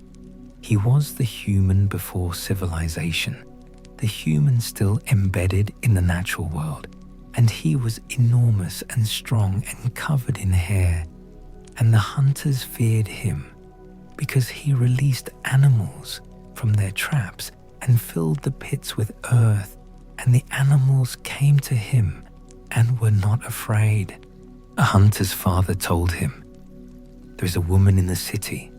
He was the human before civilization, the human still embedded in the natural world, and he was enormous and strong and covered in hair, and the hunters feared him because he released animals from their traps and filled the pits with earth, and the animals came to him and were not afraid. A hunter's father told him, "There is a woman in the city,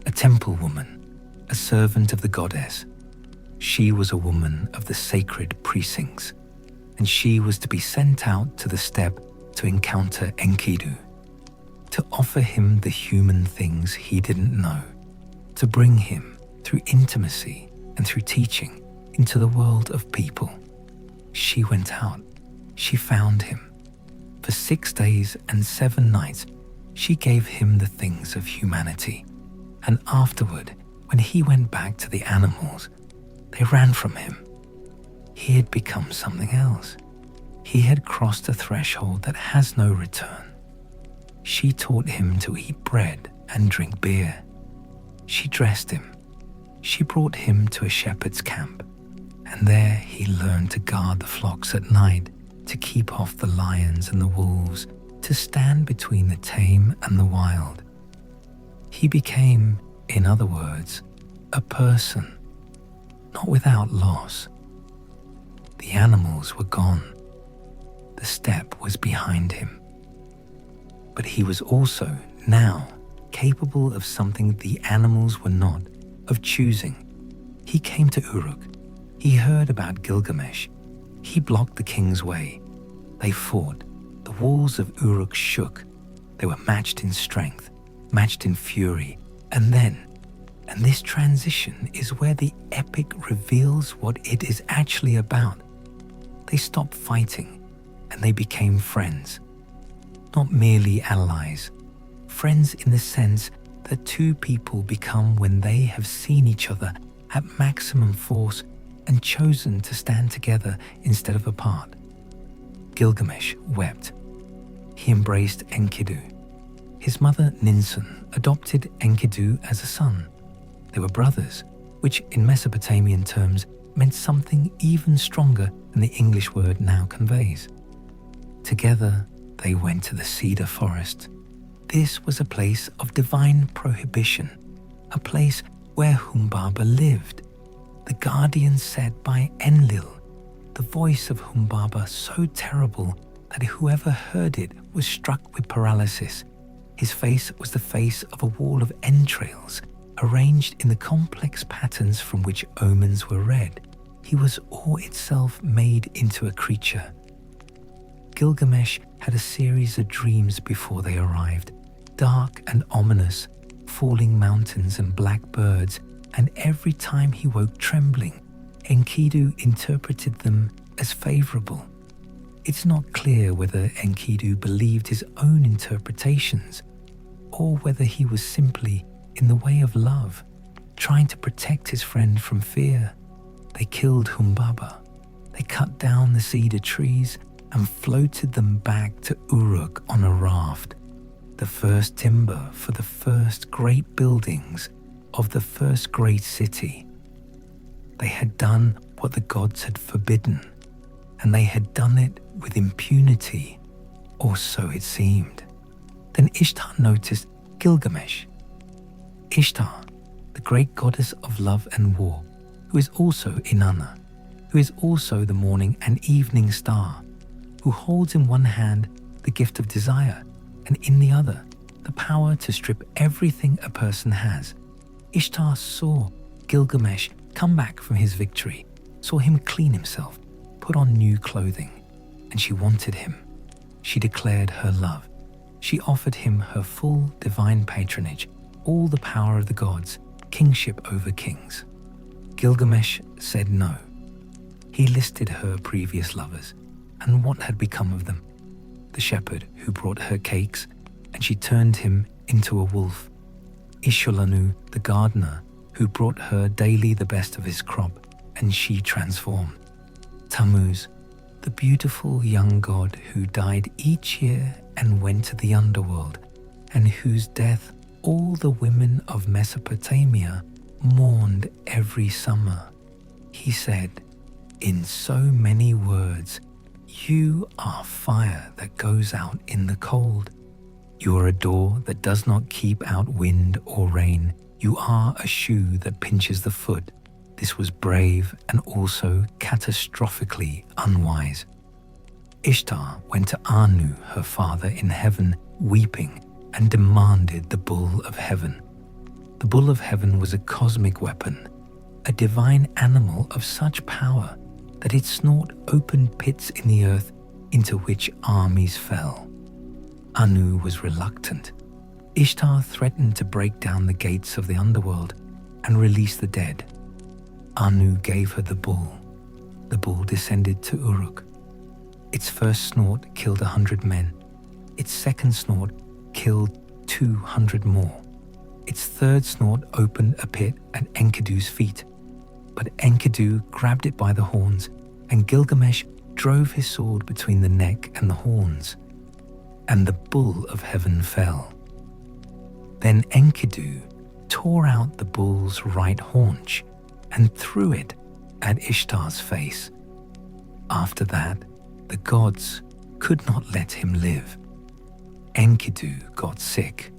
a temple woman, a servant of the goddess. She was a woman of the sacred precincts, and she was to be sent out to the steppe to encounter Enkidu, to offer him the human things he didn't know, to bring him through intimacy and through teaching into the world of people." She went out. She found him. For 6 days and 7 nights, she gave him the things of humanity. And afterward, when he went back to the animals, they ran from him. He had become something else. He had crossed a threshold that has no return. She taught him to eat bread and drink beer. She dressed him. She brought him to a shepherd's camp, and there he learned to guard the flocks at night, to keep off the lions and the wolves, to stand between the tame and the wild. He became, in other words, a person, not without loss. The animals were gone. The steppe was behind him. But he was also now capable of something the animals were not, of choosing. He came to Uruk. He heard about Gilgamesh. He blocked the king's way. They fought. The walls of Uruk shook. They were matched in strength, matched in fury. And this transition is where the epic reveals what it is actually about. They stopped fighting and they became friends. Not merely allies. Friends in the sense that two people become when they have seen each other at maximum force and chosen to stand together instead of apart. Gilgamesh wept. He embraced Enkidu. His mother Ninsun adopted Enkidu as a son. They were brothers, which in Mesopotamian terms meant something even stronger than the English word now conveys. Together, they went to the cedar forest. This was a place of divine prohibition, a place where Humbaba lived, the guardian set by Enlil, the voice of Humbaba so terrible that whoever heard it was struck with paralysis. His face was the face of a wall of entrails, arranged in the complex patterns from which omens were read. He was awe itself made into a creature. Gilgamesh had a series of dreams before they arrived, dark and ominous, falling mountains and black birds, and every time he woke trembling, Enkidu interpreted them as favorable. It's not clear whether Enkidu believed his own interpretations, or whether he was simply in the way of love, trying to protect his friend from fear. They killed Humbaba. They cut down the cedar trees and floated them back to Uruk on a raft, the first timber for the first great buildings of the first great city. They had done what the gods had forbidden, and they had done it with impunity, or so it seemed. Then Ishtar noticed Gilgamesh. Ishtar, the great goddess of love and war, who is also Inanna, who is also the morning and evening star, who holds in one hand the gift of desire, and in the other the power to strip everything a person has. Ishtar saw Gilgamesh come back from his victory, saw him clean himself, put on new clothing, and she wanted him. She declared her love. She offered him her full divine patronage, all the power of the gods, kingship over kings. Gilgamesh said no. He listed her previous lovers and what had become of them. The shepherd who brought her cakes, and she turned him into a wolf. Ishulanu, the gardener, who brought her daily the best of his crop, and she transformed. Tammuz, the beautiful young god who died each year and went to the underworld, and whose death all the women of Mesopotamia mourned every summer. He said, in so many words, "You are fire that goes out in the cold. You are a door that does not keep out wind or rain. You are a shoe that pinches the foot." This was brave and also catastrophically unwise. Ishtar went to Anu, her father in heaven, weeping, and demanded the bull of heaven. The bull of heaven was a cosmic weapon, a divine animal of such power that its snort opened pits in the earth into which armies fell. Anu was reluctant. Ishtar threatened to break down the gates of the underworld and release the dead. Anu gave her the bull. The bull descended to Uruk. Its first snort killed 100 men. Its second snort killed 200 more. Its third snort opened a pit at Enkidu's feet. But Enkidu grabbed it by the horns, and Gilgamesh drove his sword between the neck and the horns, and the bull of heaven fell. Then Enkidu tore out the bull's right haunch and threw it at Ishtar's face. After that, the gods could not let him live. Enkidu got sick.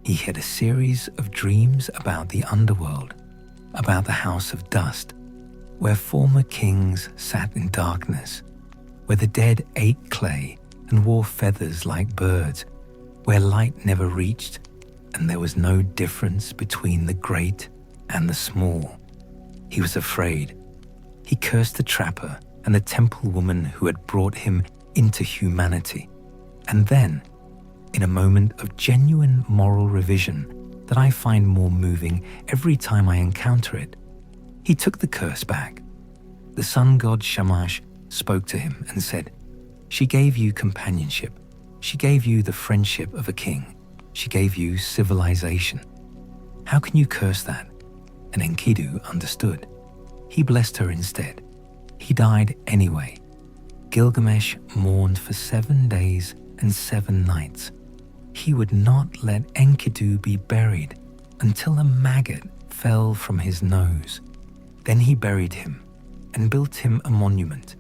He had a series of dreams about the underworld, about the house of dust, where former kings sat in darkness, where the dead ate clay and wore feathers like birds, where light never reached and there was no difference between the great and the small. He was afraid. He cursed the trapper and the temple woman who had brought him into humanity. And then, in a moment of genuine moral revision that I find more moving every time I encounter it, he took the curse back. The sun god Shamash spoke to him and said, "She gave you companionship. She gave you the friendship of a king. She gave you civilization. How can you curse that?" And Enkidu understood. He blessed her instead. He died anyway. Gilgamesh mourned for 7 days and 7 nights. He would not let Enkidu be buried until a maggot fell from his nose. Then he buried him and built him a monument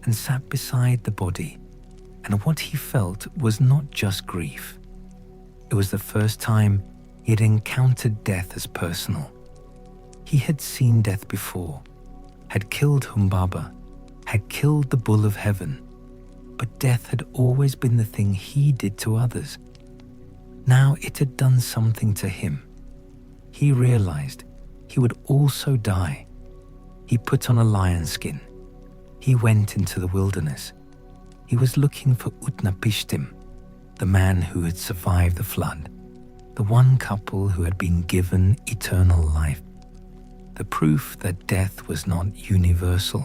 and sat beside the body. And what he felt was not just grief. It was the first time he had encountered death as personal. He had seen death before, had killed Humbaba, had killed the bull of heaven, but death had always been the thing he did to others. Now it had done something to him. He realized he would also die. He put on a lion skin. He went into the wilderness. He was looking for Utnapishtim, the man who had survived the flood, the one couple who had been given eternal life. The proof that death was not universal,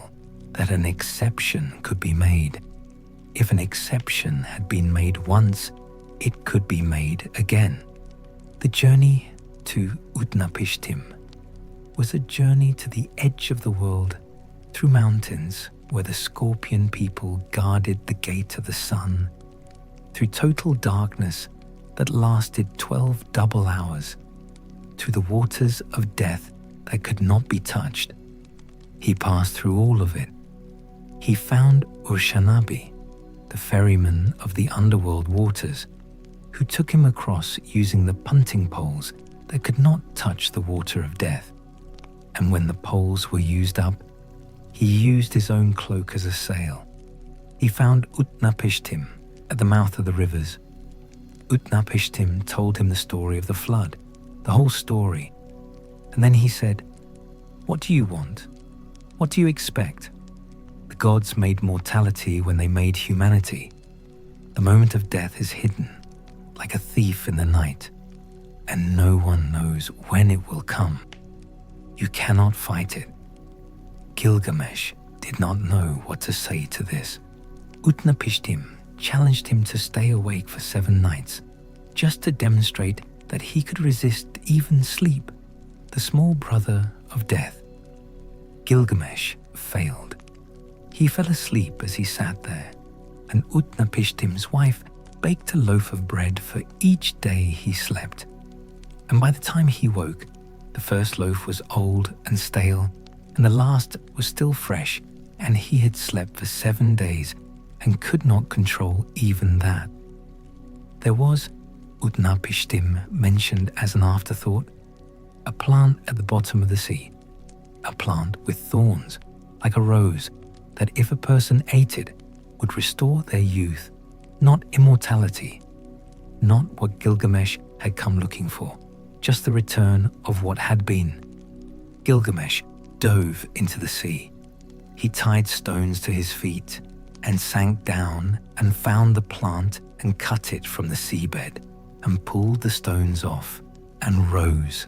that an exception could be made. If an exception had been made once, it could be made again. The journey to Utnapishtim was a journey to the edge of the world, through mountains where the scorpion people guarded the gate of the sun, through total darkness that lasted 12 double hours, through the waters of death that could not be touched. He passed through all of it. He found Urshanabi, the ferryman of the underworld waters, who took him across using the punting poles that could not touch the water of death. And when the poles were used up, he used his own cloak as a sail. He found Utnapishtim at the mouth of the rivers. Utnapishtim told him the story of the flood, the whole story. And then he said, "What do you want? What do you expect? The gods made mortality when they made humanity. The moment of death is hidden, like a thief in the night, and no one knows when it will come. You cannot fight it." Gilgamesh did not know what to say to this. Utnapishtim challenged him to stay awake for 7 nights, just to demonstrate that he could resist even sleep, the small brother of death. Gilgamesh failed. He fell asleep as he sat there, and Utnapishtim's wife baked a loaf of bread for each day he slept. And by the time he woke, the first loaf was old and stale, and the last was still fresh, and he had slept for 7 days and could not control even that. There was, Utnapishtim mentioned as an afterthought, a plant at the bottom of the sea, a plant with thorns, like a rose, that if a person ate it, would restore their youth, not immortality, not what Gilgamesh had come looking for, just the return of what had been. Gilgamesh dove into the sea. He tied stones to his feet and sank down and found the plant and cut it from the seabed and pulled the stones off and rose,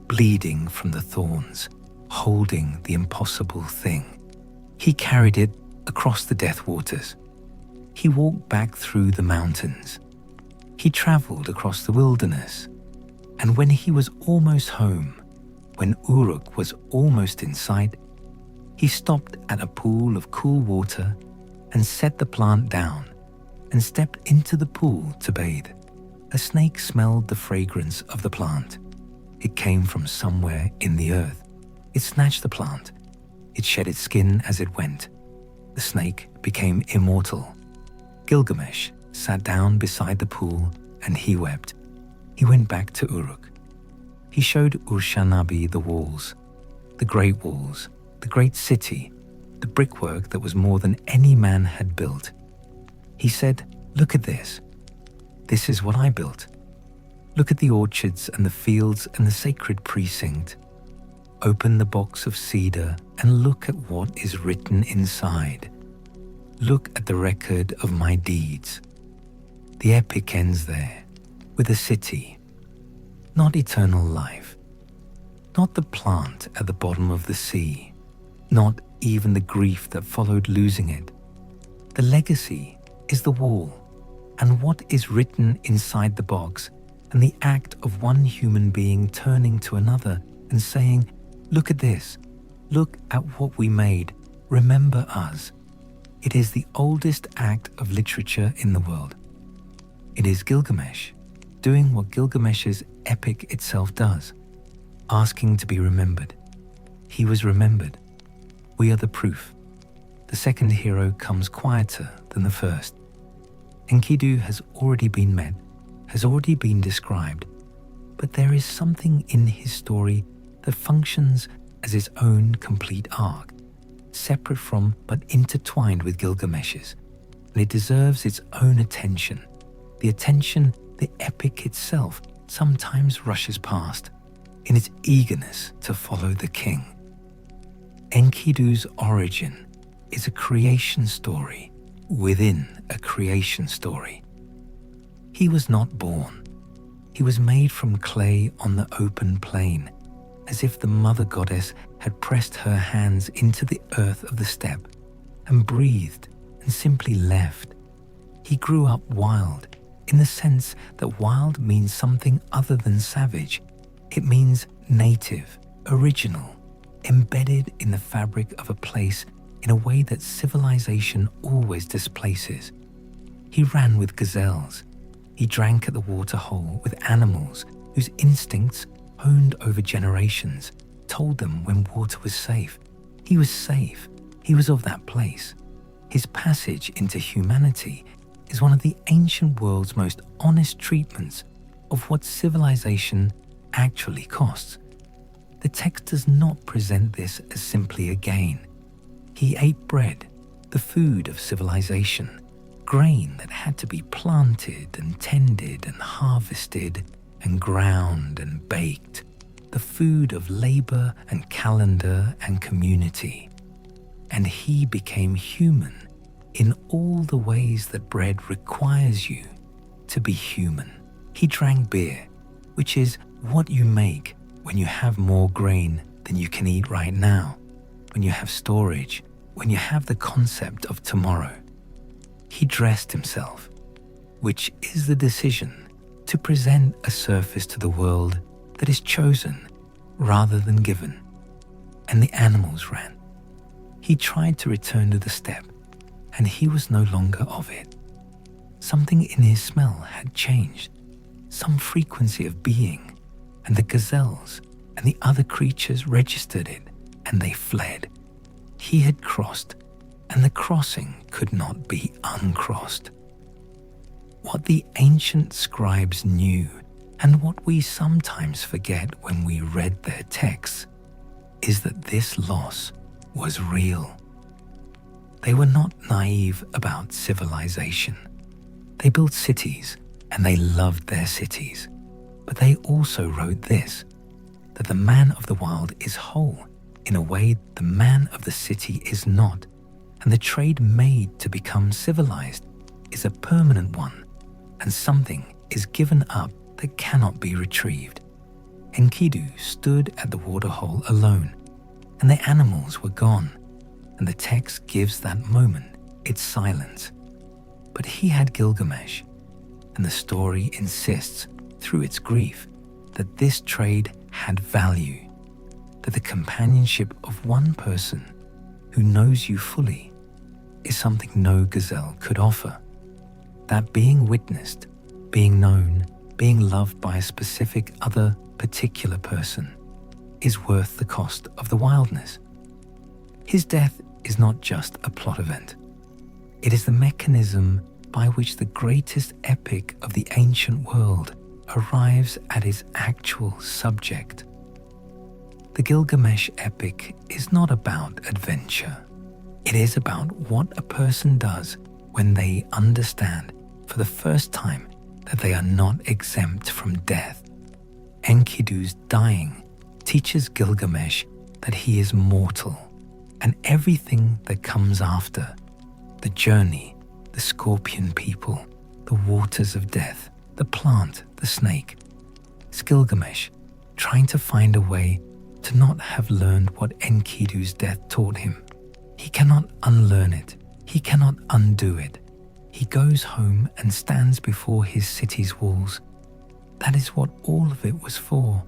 bleeding from the thorns, holding the impossible thing. He carried it across the death waters. He walked back through the mountains. He traveled across the wilderness. And when he was almost home, when Uruk was almost in sight, he stopped at a pool of cool water and set the plant down and stepped into the pool to bathe. A snake smelled the fragrance of the plant. It came from somewhere in the earth. It snatched the plant. It shed its skin as it went. The snake became immortal. Gilgamesh sat down beside the pool and he wept. He went back to Uruk. He showed Urshanabi the walls, the great walls, the great city, the brickwork that was more than any man had built. He said, "Look at this. This is what I built. Look at the orchards and the fields and the sacred precinct. Open the box of cedar and look at what is written inside. Look at the record of my deeds." The epic ends there, with a city, not eternal life, not the plant at the bottom of the sea, not even the grief that followed losing it. The legacy is the wall, and what is written inside the box, and the act of one human being turning to another and saying, "Look at this, look at what we made, remember us." It is the oldest act of literature in the world. It is Gilgamesh doing what Gilgamesh's epic itself does, asking to be remembered. He was remembered. We are the proof. The second hero comes quieter than the first. Enkidu has already been met, has already been described, but there is something in his story that functions as its own complete arc, separate from but intertwined with Gilgamesh's, and it deserves its own attention, the attention the epic itself sometimes rushes past in its eagerness to follow the king. Enkidu's origin is a creation story within a creation story. He was not born. He was made from clay on the open plain, as if the mother goddess had pressed her hands into the earth of the steppe and breathed and simply left. He grew up wild, in the sense that wild means something other than savage. It means native, original, embedded in the fabric of a place in a way that civilization always displaces. He ran with gazelles. He drank at the waterhole with animals whose instincts, honed over generations, told them when water was safe. He was safe. He was of that place. His passage into humanity is one of the ancient world's most honest treatments of what civilization actually costs. The text does not present this as simply a gain. He ate bread, the food of civilization, grain that had to be planted and tended and harvested and ground and baked, the food of labor and calendar and community. And he became human in all the ways that bread requires you to be human. He drank beer, which is what you make when you have more grain than you can eat right now, when you have storage, when you have the concept of tomorrow. He dressed himself, which is the decision to present a surface to the world that is chosen rather than given. And the animals ran. He tried to return to the steppe, and he was no longer of it. Something in his smell had changed, some frequency of being, and the gazelles and the other creatures registered it, and they fled. He had crossed, and the crossing could not be uncrossed. What the ancient scribes knew, and what we sometimes forget when we read their texts, is that this loss was real. They were not naive about civilization. They built cities, and they loved their cities. But they also wrote this, that the man of the wild is whole in a way the man of the city is not, and the trade made to become civilized is a permanent one, and something is given up that cannot be retrieved. Enkidu stood at the waterhole alone, and the animals were gone, and the text gives that moment its silence. But he had Gilgamesh, and the story insists, through its grief, that this trade had value, that the companionship of one person who knows you fully is something no gazelle could offer, that being witnessed, being known, being loved by a specific other particular person is worth the cost of the wildness. His death is not just a plot event. It is the mechanism by which the greatest epic of the ancient world arrives at its actual subject. The Gilgamesh epic is not about adventure. It is about what a person does when they understand for the first time that they are not exempt from death. Enkidu's dying teaches Gilgamesh that he is mortal, and everything that comes after, the journey, the scorpion people, the waters of death, the plant, the snake, is Gilgamesh trying to find a way to not have learned what Enkidu's death taught him. He cannot unlearn it. He cannot undo it. He goes home and stands before his city's walls. That is what all of it was for.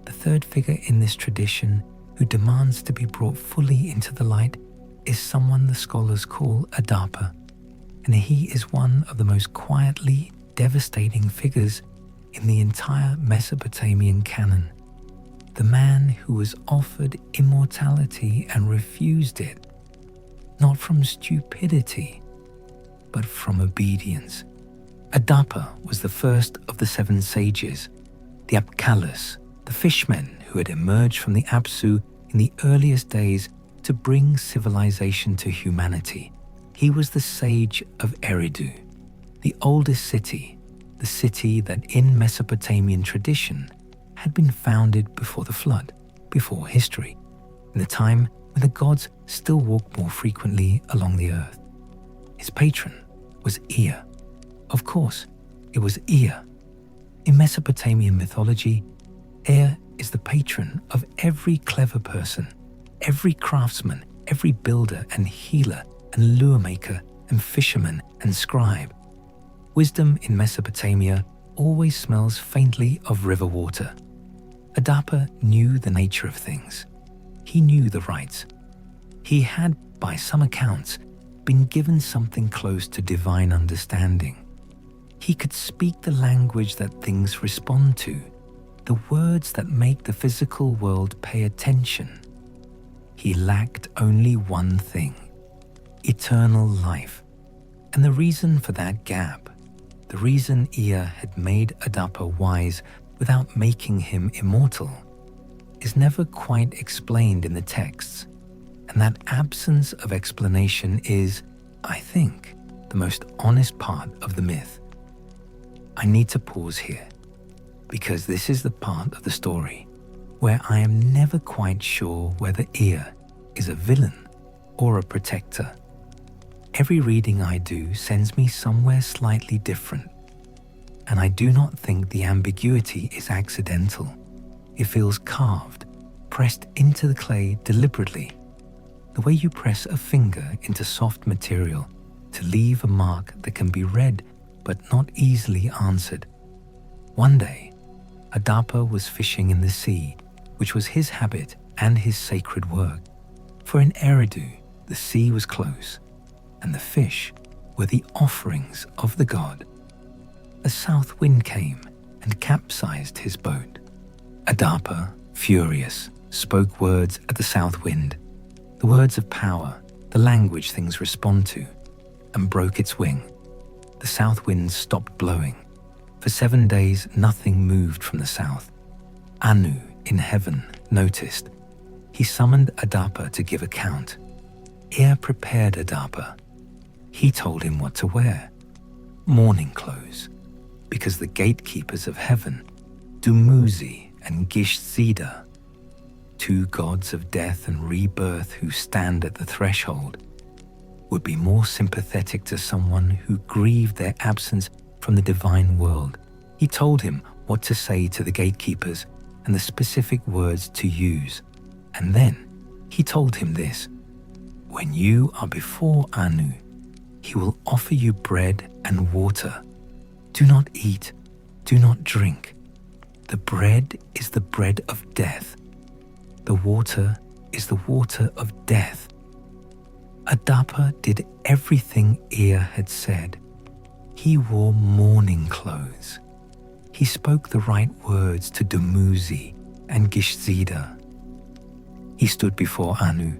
The third figure in this tradition who demands to be brought fully into the light is someone the scholars call Adapa, and he is one of the most quietly devastating figures in the entire Mesopotamian canon. The man who was offered immortality and refused it, not from stupidity, but from obedience. Adapa was the first of the 7 sages, the Apkalus, the fishmen who had emerged from the Apsu in the earliest days to bring civilization to humanity. He was the sage of Eridu, the oldest city, the city that in Mesopotamian tradition had been founded before the flood, before history, in the time when the gods still walked more frequently along the earth. His patron was Ea. Of course, it was Ea. In Mesopotamian mythology, Ea is the patron of every clever person, every craftsman, every builder and healer and lure maker and fisherman and scribe. Wisdom in Mesopotamia always smells faintly of river water. Adapa knew the nature of things. He knew the rites. He had, by some accounts, been given something close to divine understanding. He could speak the language that things respond to, the words that make the physical world pay attention. He lacked only one thing: eternal life. And the reason for that gap, the reason Ea had made Adapa wise without making him immortal, is never quite explained in the texts, and that absence of explanation is, I think, the most honest part of the myth. I need to pause here, because this is the part of the story where I am never quite sure whether Ea is a villain or a protector. Every reading I do sends me somewhere slightly different, and I do not think the ambiguity is accidental. It feels carved, pressed into the clay deliberately, the way you press a finger into soft material to leave a mark that can be read but not easily answered. One day, Adapa was fishing in the sea, which was his habit and his sacred work. For in Eridu, the sea was close, and the fish were the offerings of the god. A south wind came and capsized his boat. Adapa, furious, spoke words at the south wind, the words of power, the language things respond to, and broke its wing. The south wind stopped blowing. For 7 days, nothing moved from the south. Anu, in heaven, noticed. He summoned Adapa to give account. Ea prepared Adapa. He told him what to wear: mourning clothes, because the gatekeepers of heaven, Dumuzi and Gishzida, 2 gods of death and rebirth who stand at the threshold, would be more sympathetic to someone who grieved their absence from the divine world. He told him what to say to the gatekeepers and the specific words to use. And then he told him this: when you are before Anu, he will offer you bread and water. Do not eat, do not drink. The bread is the bread of death. The water is the water of death. Adapa did everything Ea had said. He wore mourning clothes. He spoke the right words to Dumuzi and Gishzida. He stood before Anu,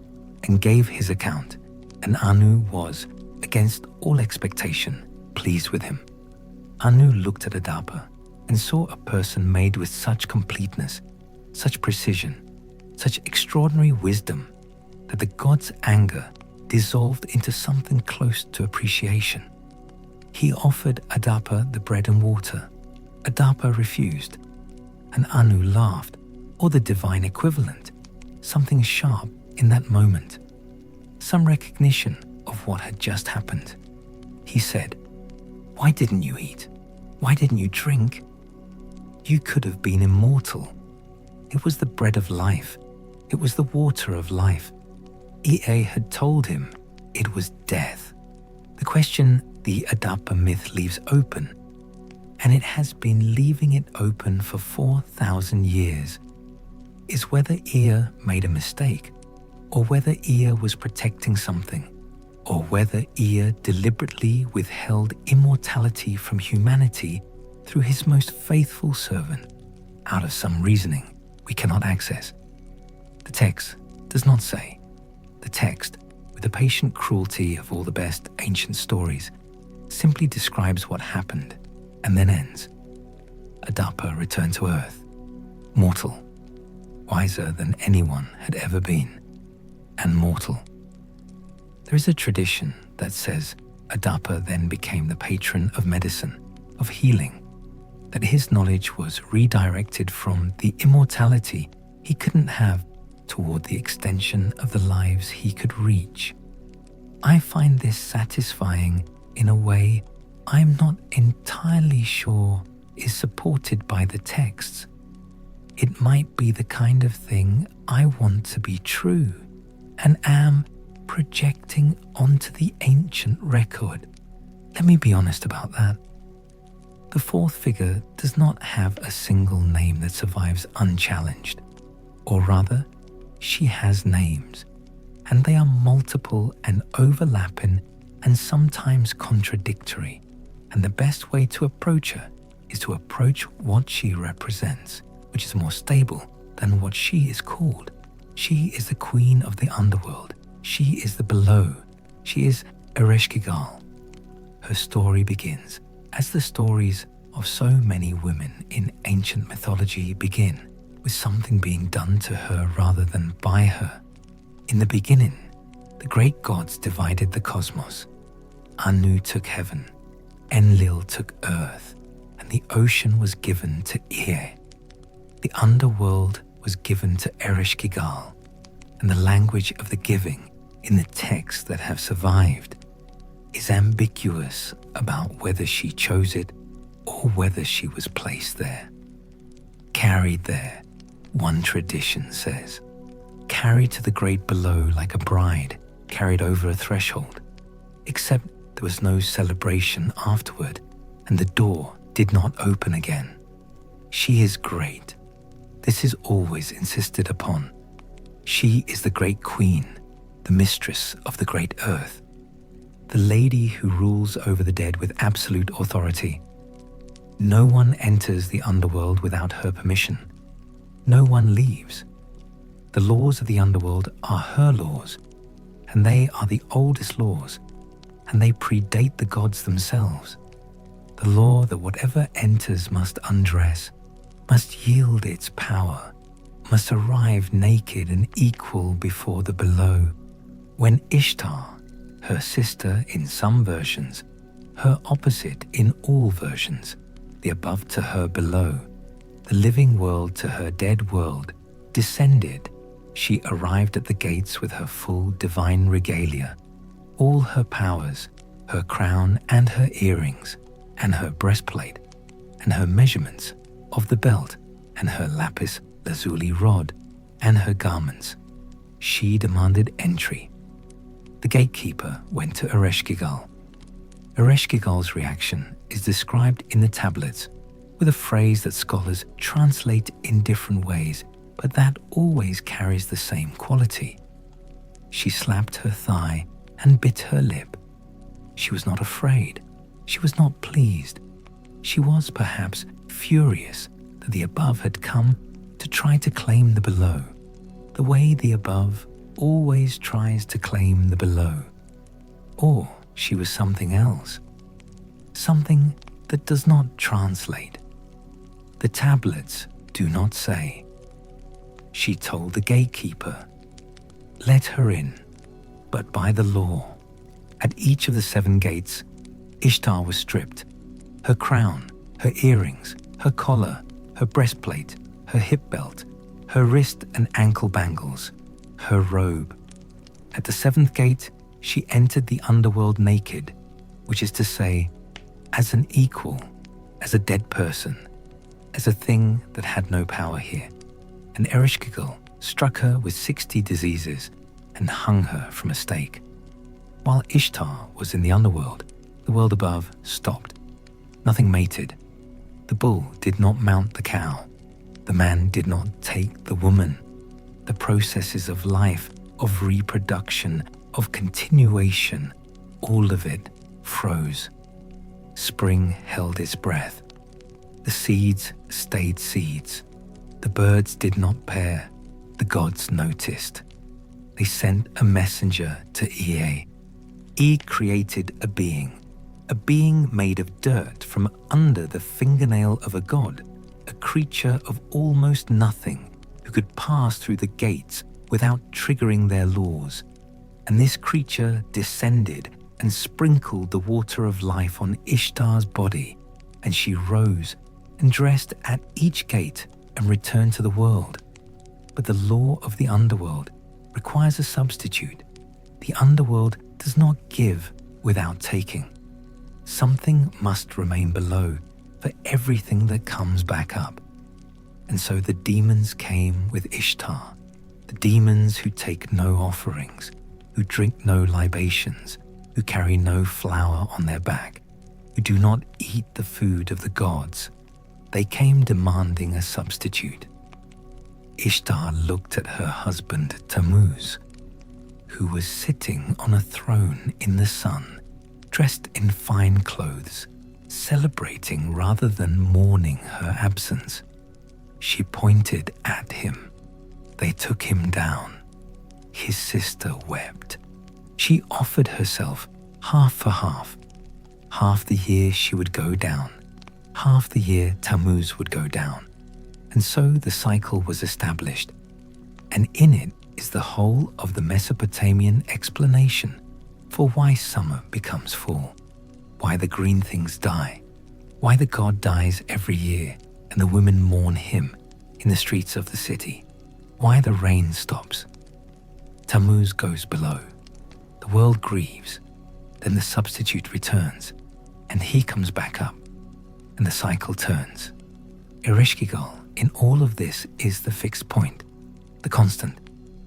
and gave his account, and Anu was, against all expectation, pleased with him. Anu looked at Adapa and saw a person made with such completeness, such precision, such extraordinary wisdom, that the god's anger dissolved into something close to appreciation. He offered Adapa the bread and water. Adapa refused, and Anu laughed, or the divine equivalent, something sharp in that moment, some recognition of what had just happened. He said, "Why didn't you eat? Why didn't you drink? You could have been immortal. It was the bread of life. It was the water of life." Ea had told him it was death. The question the Adapa myth leaves open, and it has been leaving it open for 4,000 years, is whether Ea made a mistake, or whether Ea was protecting something, or whether Ea deliberately withheld immortality from humanity through his most faithful servant, out of some reasoning we cannot access. The text does not say. The text, with the patient cruelty of all the best ancient stories, simply describes what happened and then ends. Adapa returned to earth, mortal, wiser than anyone had ever been, and mortal. There is a tradition that says Adapa then became the patron of medicine, of healing, that his knowledge was redirected from the immortality he couldn't have toward the extension of the lives he could reach. I find this satisfying in a way I'm not entirely sure is supported by the texts. It might be the kind of thing I want to be true and am projecting onto the ancient record. Let me be honest about that. The fourth figure does not have a single name that survives unchallenged, or rather, she has names, and they are multiple and overlapping and sometimes contradictory, and the best way to approach her is to approach what she represents, which is more stable than what she is called. She is the queen of the underworld. She is the below. She is Ereshkigal. Her story begins, as the stories of so many women in ancient mythology begin, with something being done to her rather than by her. In the beginning, the great gods divided the cosmos. Anu took heaven, Enlil took earth, and the ocean was given to Ea. The underworld was given to Ereshkigal, and the language of the giving in the texts that have survived is ambiguous about whether she chose it or whether she was placed there. Carried there, one tradition says, carried to the great below like a bride carried over a threshold, except there was no celebration afterward, and the door did not open again. She is great. This is always insisted upon. She is the great queen, the mistress of the great earth, the lady who rules over the dead with absolute authority. No one enters the underworld without her permission. No one leaves. The laws of the underworld are her laws, and they are the oldest laws, and they predate the gods themselves. The law that whatever enters must undress, must yield its power, must arrive naked and equal before the below. When Ishtar, her sister in some versions, her opposite in all versions, the above to her below, the living world to her dead world, descended, she arrived at the gates with her full divine regalia, all her powers, her crown and her earrings, and her breastplate, and her measurements of the belt, and her lapis lazuli rod, and her garments. She demanded entry. The gatekeeper went to Ereshkigal. Ereshkigal's reaction is described in the tablets with a phrase that scholars translate in different ways, but that always carries the same quality. She slapped her thigh and bit her lip. She was not afraid. She was not pleased. She was perhaps furious that the above had come to try to claim the below, the way the above always tries to claim the below. Or she was something else, something that does not translate. The tablets do not say. She told the gatekeeper, "Let her in," but by the law. At each of the 7 gates, Ishtar was stripped. Her crown, her earrings, her collar, her breastplate, her hip belt, her wrist and ankle bangles, her robe. At the 7th gate, she entered the underworld naked, which is to say, as an equal, as a dead person, as a thing that had no power here. And Ereshkigal struck her with 60 diseases and hung her from a stake. While Ishtar was in the underworld, the world above stopped. Nothing mated. The bull did not mount the cow. The man did not take the woman. The processes of life, of reproduction, of continuation, all of it froze. Spring held its breath. The seeds stayed seeds. The birds did not pair. The gods noticed. They sent a messenger to Ea. Ea created a being made of dirt from under the fingernail of a god, a creature of almost nothing who could pass through the gates without triggering their laws. And this creature descended and sprinkled the water of life on Ishtar's body, and she rose and dressed at each gate and returned to the world. But the law of the underworld requires a substitute. The underworld does not give without taking. Something must remain below for everything that comes back up. And so the demons came with Ishtar, the demons who take no offerings, who drink no libations, who carry no flour on their back, who do not eat the food of the gods. They came demanding a substitute. Ishtar looked at her husband Tammuz, who was sitting on a throne in the sun, dressed in fine clothes, celebrating rather than mourning her absence. She pointed at him. They took him down. His sister wept. She offered herself half for half. Half the year she would go down. Half the year Tammuz would go down. And so the cycle was established. And in it is the whole of the Mesopotamian explanation for why summer becomes fall, why the green things die, why the god dies every year and the women mourn him in the streets of the city, why the rain stops. Tammuz goes below. The world grieves. Then the substitute returns, and he comes back up, and the cycle turns. Ereshkigal in all of this is the fixed point, the constant.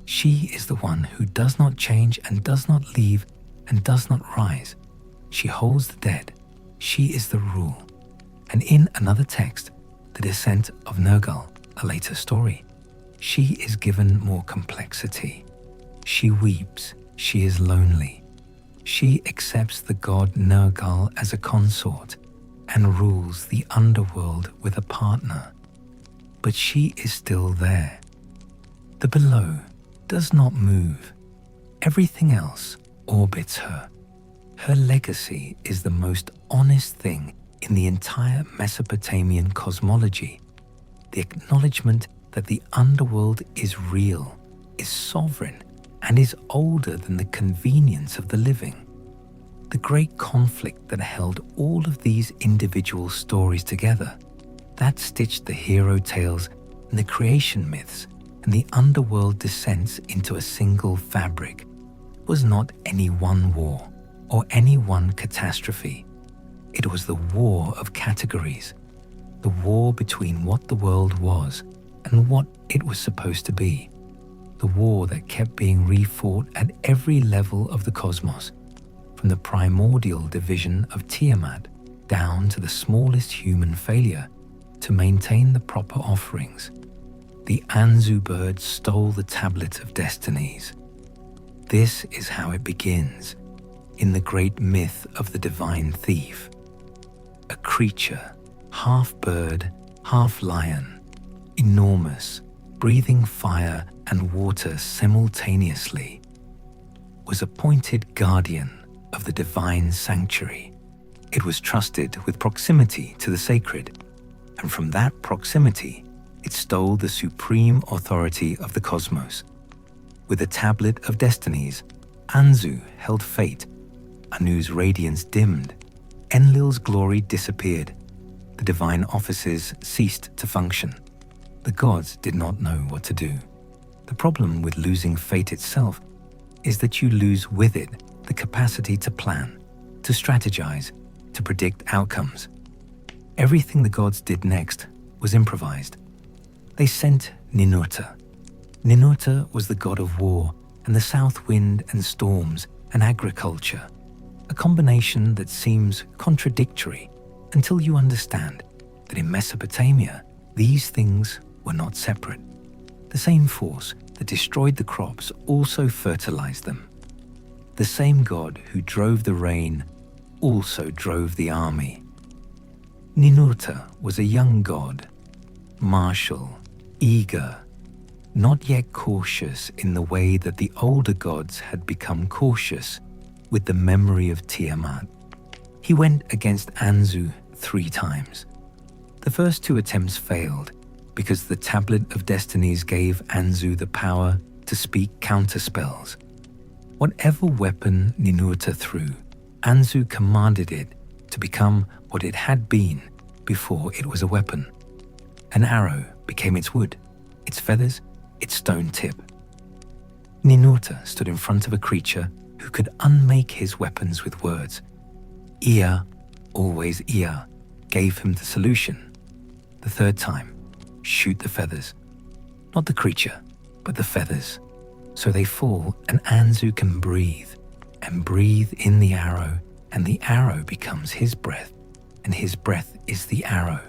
She is the one who does not change and does not leave and does not rise. She holds the dead. She is the rule. And in another text, the descent of Nergal, a later story, she is given more complexity. She weeps. She is lonely. She accepts the god Nergal as a consort and rules the underworld with a partner. But she is still there. The below does not move. Everything else orbits her. Her legacy is the most honest thing in the entire Mesopotamian cosmology. The acknowledgement that the underworld is real, is sovereign, and is older than the convenience of the living. The great conflict that held all of these individual stories together, that stitched the hero tales and the creation myths and the underworld descents into a single fabric, was not any one war or any one catastrophe. It was the war of categories, the war between what the world was and what it was supposed to be, the war that kept being refought at every level of the cosmos, from the primordial division of Tiamat down to the smallest human failure to maintain the proper offerings. The Anzu bird stole the tablet of destinies. This is how it begins in the great myth of the divine thief. A creature, half bird, half lion, enormous, breathing fire and water simultaneously, was appointed guardian of the divine sanctuary. It was trusted with proximity to the sacred, and from that proximity, it stole the supreme authority of the cosmos. With the tablet of destinies, Anzu held fate. Anu's radiance dimmed. Enlil's glory disappeared. The divine offices ceased to function. The gods did not know what to do. The problem with losing fate itself is that you lose with it the capacity to plan, to strategize, to predict outcomes. Everything the gods did next was improvised. They sent Ninurta. Ninurta was the god of war and the south wind and storms and agriculture, a combination that seems contradictory until you understand that in Mesopotamia, these things were not separate. The same force that destroyed the crops also fertilized them. The same god who drove the rain also drove the army. Ninurta was a young god, martial, eager, not yet cautious in the way that the older gods had become cautious with the memory of Tiamat. He went against Anzu 3 times. The first 2 attempts failed because the tablet of destinies gave Anzu the power to speak counterspells. Whatever weapon Ninurta threw, Anzu commanded it to become what it had been before it was a weapon. An arrow became its wood, its feathers, its stone tip. Ninurta stood in front of a creature who could unmake his weapons with words. Ea, always Ea, gave him the solution. The 3rd time, shoot the feathers. Not the creature, but the feathers. So they fall and Anzu can breathe, and breathe in the arrow, and the arrow becomes his breath, and his breath is the arrow.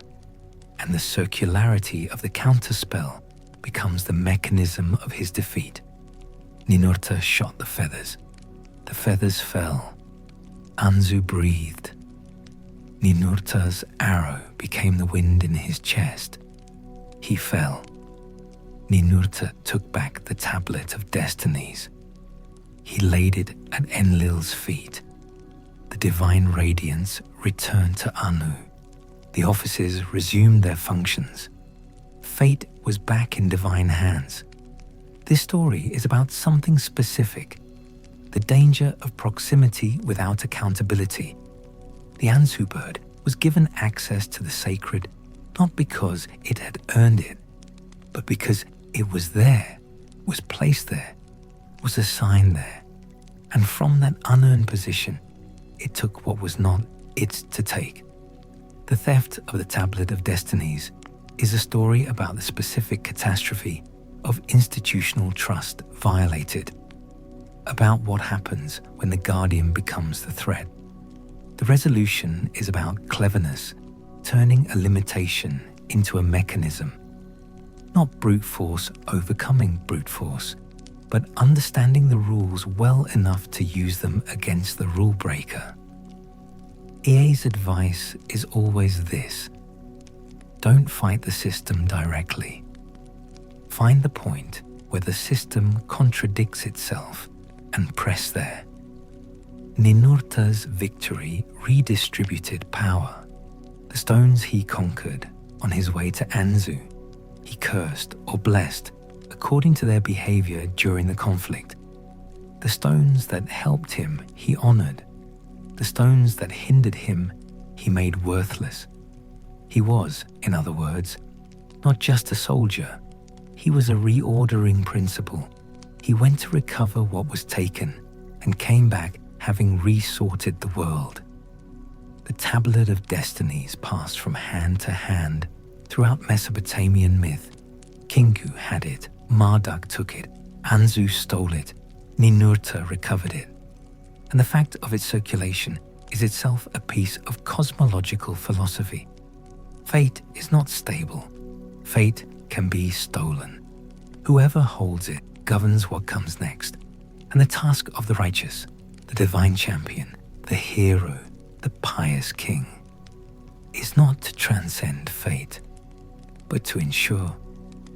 And the circularity of the counterspell becomes the mechanism of his defeat. Ninurta shot the feathers. The feathers fell. Anzu breathed. Ninurta's arrow became the wind in his chest. He fell. Ninurta took back the tablet of destinies. He laid it at Enlil's feet. The divine radiance returned to Anu. The offices resumed their functions. Fate was back in divine hands. This story is about something specific: the danger of proximity without accountability. The Anzu bird was given access to the sacred not because it had earned it, but because it was there, was placed there, was assigned there. And from that unearned position, it took what was not its to take. The theft of the Tablet of Destinies is a story about the specific catastrophe of institutional trust violated, about what happens when the guardian becomes the threat. The resolution is about cleverness, turning a limitation into a mechanism. Not brute force overcoming brute force, but understanding the rules well enough to use them against the rule breaker. EA's advice is always this: don't fight the system directly. Find the point where the system contradicts itself and press there. Ninurta's victory redistributed power. The stones he conquered on his way to Anzu, he cursed or blessed according to their behavior during the conflict. The stones that helped him, he honored. The stones that hindered him, he made worthless. He was, in other words, not just a soldier. He was a reordering principle. He went to recover what was taken and came back having resorted the world. The Tablet of Destinies passed from hand to hand throughout Mesopotamian myth. Kingu had it, Marduk took it, Anzu stole it, Ninurta recovered it. And the fact of its circulation is itself a piece of cosmological philosophy. Fate is not stable. Fate can be stolen. Whoever holds it governs what comes next. And the task of the righteous, the divine champion, the hero, the pious king, is not to transcend fate, but to ensure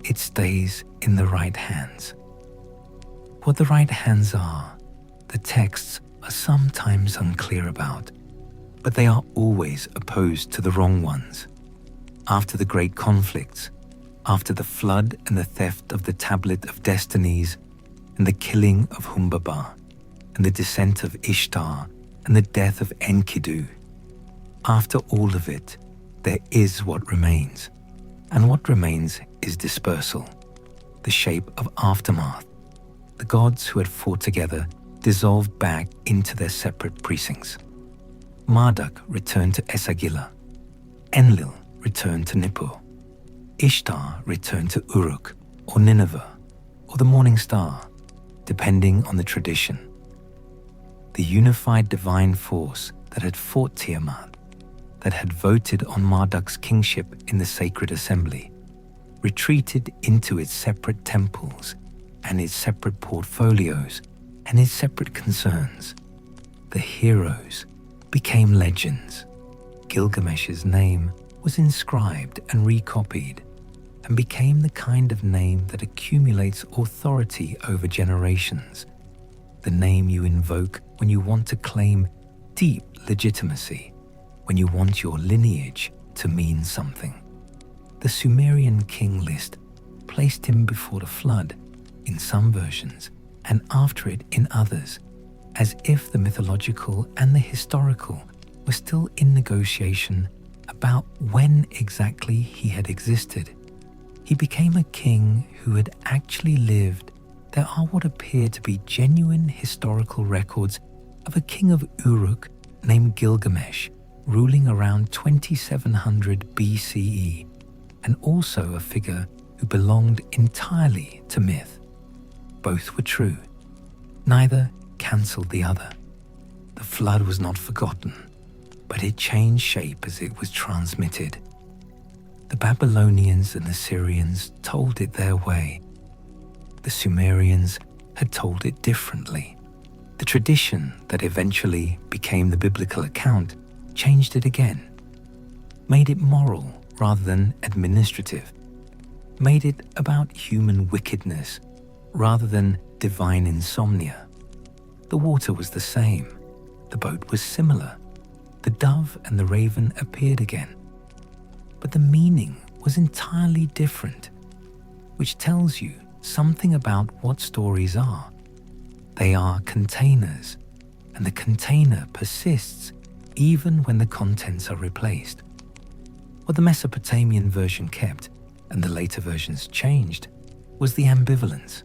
it stays in the right hands. What the right hands are, the texts are sometimes unclear about, but they are always opposed to the wrong ones. After the great conflicts, after the flood and the theft of the Tablet of Destinies, and the killing of Humbaba, and the descent of Ishtar, and the death of Enkidu, after all of it, there is what remains. And what remains is dispersal, the shape of aftermath. The gods who had fought together dissolved back into their separate precincts. Marduk returned to Esagila. Enlil returned to Nippur. Ishtar returned to Uruk, or Nineveh, or the Morning Star, depending on the tradition. The unified divine force that had fought Tiamat, that had voted on Marduk's kingship in the sacred assembly, retreated into its separate temples and its separate portfolios and its separate concerns. The heroes became legends. Gilgamesh's name was inscribed and recopied and became the kind of name that accumulates authority over generations, the name you invoke when you want to claim deep legitimacy, when you want your lineage to mean something. The Sumerian king list placed him before the flood in some versions and after it in others, as if the mythological and the historical were still in negotiation about when exactly he had existed. He became a king who had actually lived. There are what appear to be genuine historical records of a king of Uruk named Gilgamesh, ruling around 2700 BCE, and also a figure who belonged entirely to myth. Both were true. Neither cancelled the other. The flood was not forgotten, but it changed shape as it was transmitted. The Babylonians and the Syrians told it their way. The Sumerians had told it differently. The tradition that eventually became the biblical account changed it again, made it moral rather than administrative, made it about human wickedness rather than divine insomnia. The water was the same. The boat was similar. The dove and the raven appeared again. But the meaning was entirely different, which tells you something about what stories are. They are containers, and the container persists even when the contents are replaced. What the Mesopotamian version kept, and the later versions changed, was the ambivalence.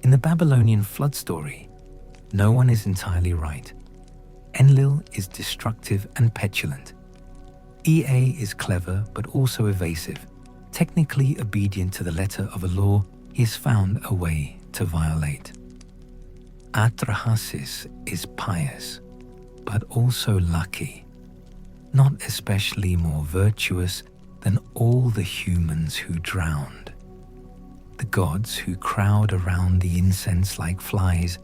In the Babylonian flood story, no one is entirely right. Enlil is destructive and petulant. Ea is clever but also evasive. Technically obedient to the letter of a law he has found a way to violate. Atrahasis is pious, but also lucky, not especially more virtuous than all the humans who drowned. The gods who crowd around the incense like flies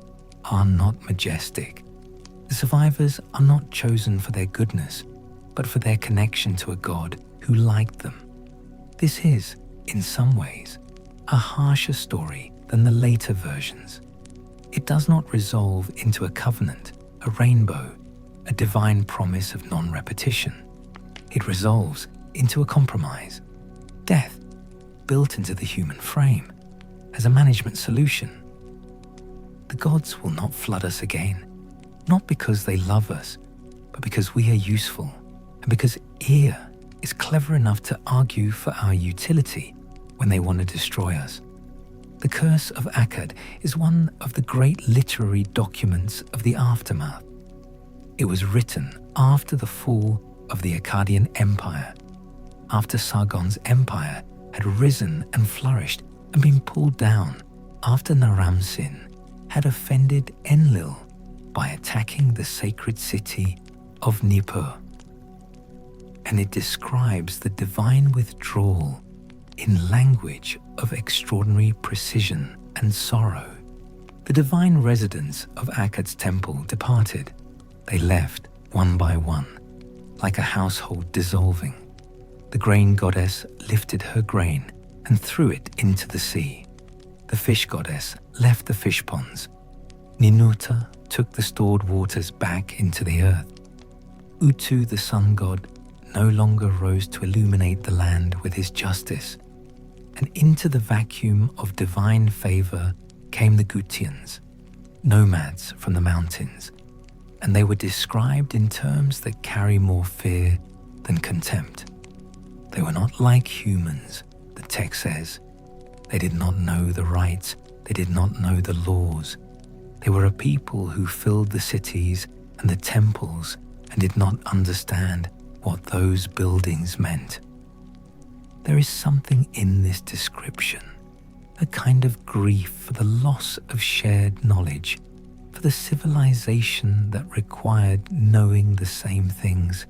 are not majestic. The survivors are not chosen for their goodness, but for their connection to a god who liked them. This is, in some ways, a harsher story than the later versions. It does not resolve into a covenant, a rainbow, a divine promise of non-repetition. It resolves into a compromise, death built into the human frame as a management solution. The gods will not flood us again, not because they love us, but because we are useful, and because Ea is clever enough to argue for our utility when they want to destroy us. The Curse of Akkad is one of the great literary documents of the aftermath. It was written after the fall of the Akkadian Empire, after Sargon's empire had risen and flourished and been pulled down, after Naram-Sin had offended Enlil by attacking the sacred city of Nippur. And it describes the divine withdrawal in language of extraordinary precision and sorrow. The divine residents of Akkad's temple departed. They left one by one, like a household dissolving. The grain goddess lifted her grain and threw it into the sea. The fish goddess left the fish ponds. Ninuta took the stored waters back into the earth. Utu, the sun god, no longer rose to illuminate the land with his justice. And into the vacuum of divine favor came the Gutians, nomads from the mountains, and they were described in terms that carry more fear than contempt. They were not like humans, the text says. They did not know the rights, they did not know the laws. They were a people who filled the cities and the temples and did not understand what those buildings meant. There is something in this description, a kind of grief for the loss of shared knowledge, for the civilization that required knowing the same things,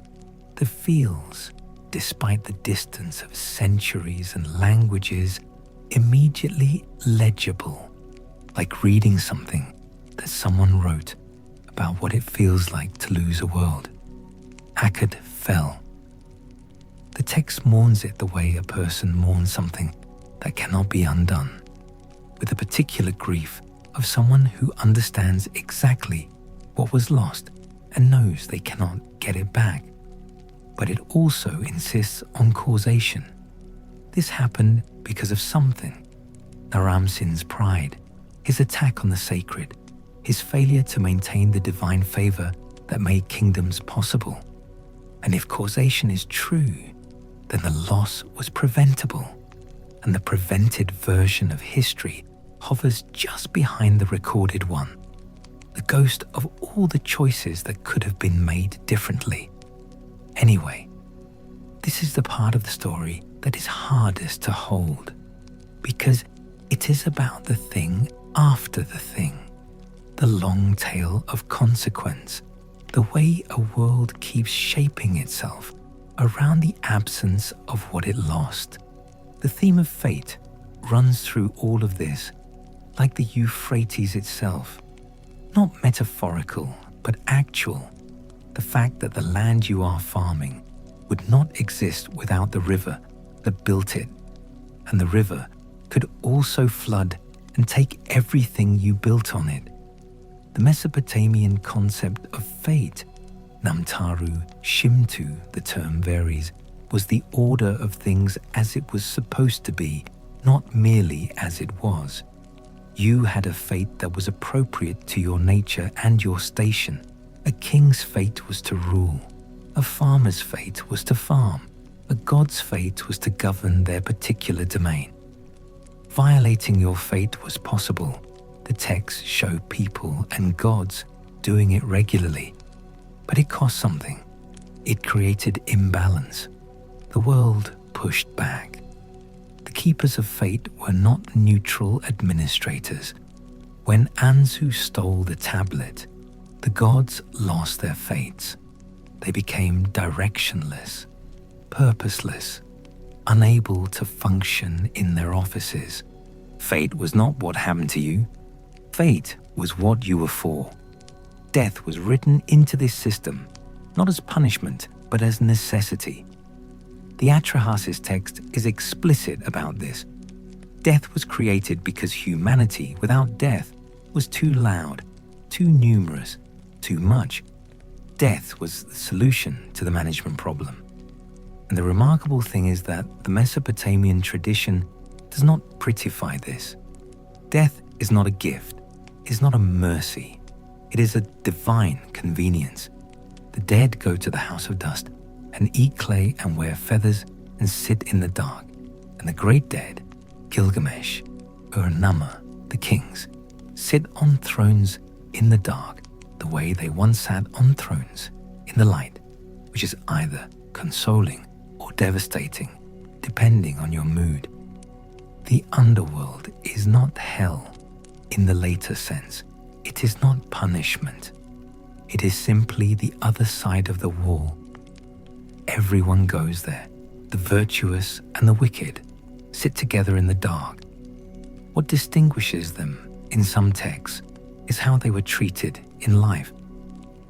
that feels, despite the distance of centuries and languages, immediately legible, like reading something that someone wrote about what it feels like to lose a world. Akkad fell. The text mourns it the way a person mourns something that cannot be undone, with the particular grief of someone who understands exactly what was lost and knows they cannot get it back. But it also insists on causation. This happened because of something. Naram-Sin's pride, his attack on the sacred, his failure to maintain the divine favor that made kingdoms possible. And if causation is true, then the loss was preventable, and the prevented version of history hovers just behind the recorded one, the ghost of all the choices that could have been made differently. Anyway, this is the part of the story that is hardest to hold, because it is about the thing after the thing, the long tail of consequence, the way a world keeps shaping itself around the absence of what it lost. The theme of fate runs through all of this, like the Euphrates itself, not metaphorical, but actual. The fact that the land you are farming would not exist without the river that built it, and the river could also flood and take everything you built on it. The Mesopotamian concept of fate, Namtaru, Shimtu, the term varies, was the order of things as it was supposed to be, not merely as it was. You had a fate that was appropriate to your nature and your station. A king's fate was to rule. A farmer's fate was to farm. A god's fate was to govern their particular domain. Violating your fate was possible. The texts show people and gods doing it regularly. But it cost something. It created imbalance. The world pushed back. The keepers of fate were not neutral administrators. When Anzu stole the tablet, the gods lost their fates. They became directionless, purposeless, unable to function in their offices. Fate was not what happened to you. Fate was what you were for. Death was written into this system, not as punishment, but as necessity. The Atrahasis text is explicit about this. Death was created because humanity without death was too loud, too numerous, too much. Death was the solution to the management problem. And the remarkable thing is that the Mesopotamian tradition does not prettify this. Death is not a gift, is not a mercy. It is a divine convenience. The dead go to the house of dust and eat clay and wear feathers and sit in the dark. And the great dead, Gilgamesh, Ur-Namma, the kings, sit on thrones in the dark the way they once sat on thrones in the light, which is either consoling or devastating, depending on your mood. The underworld is not hell in the later sense. It is not punishment. It is simply the other side of the wall. Everyone goes there. The virtuous and the wicked sit together in the dark. What distinguishes them in some texts is how they were treated in life,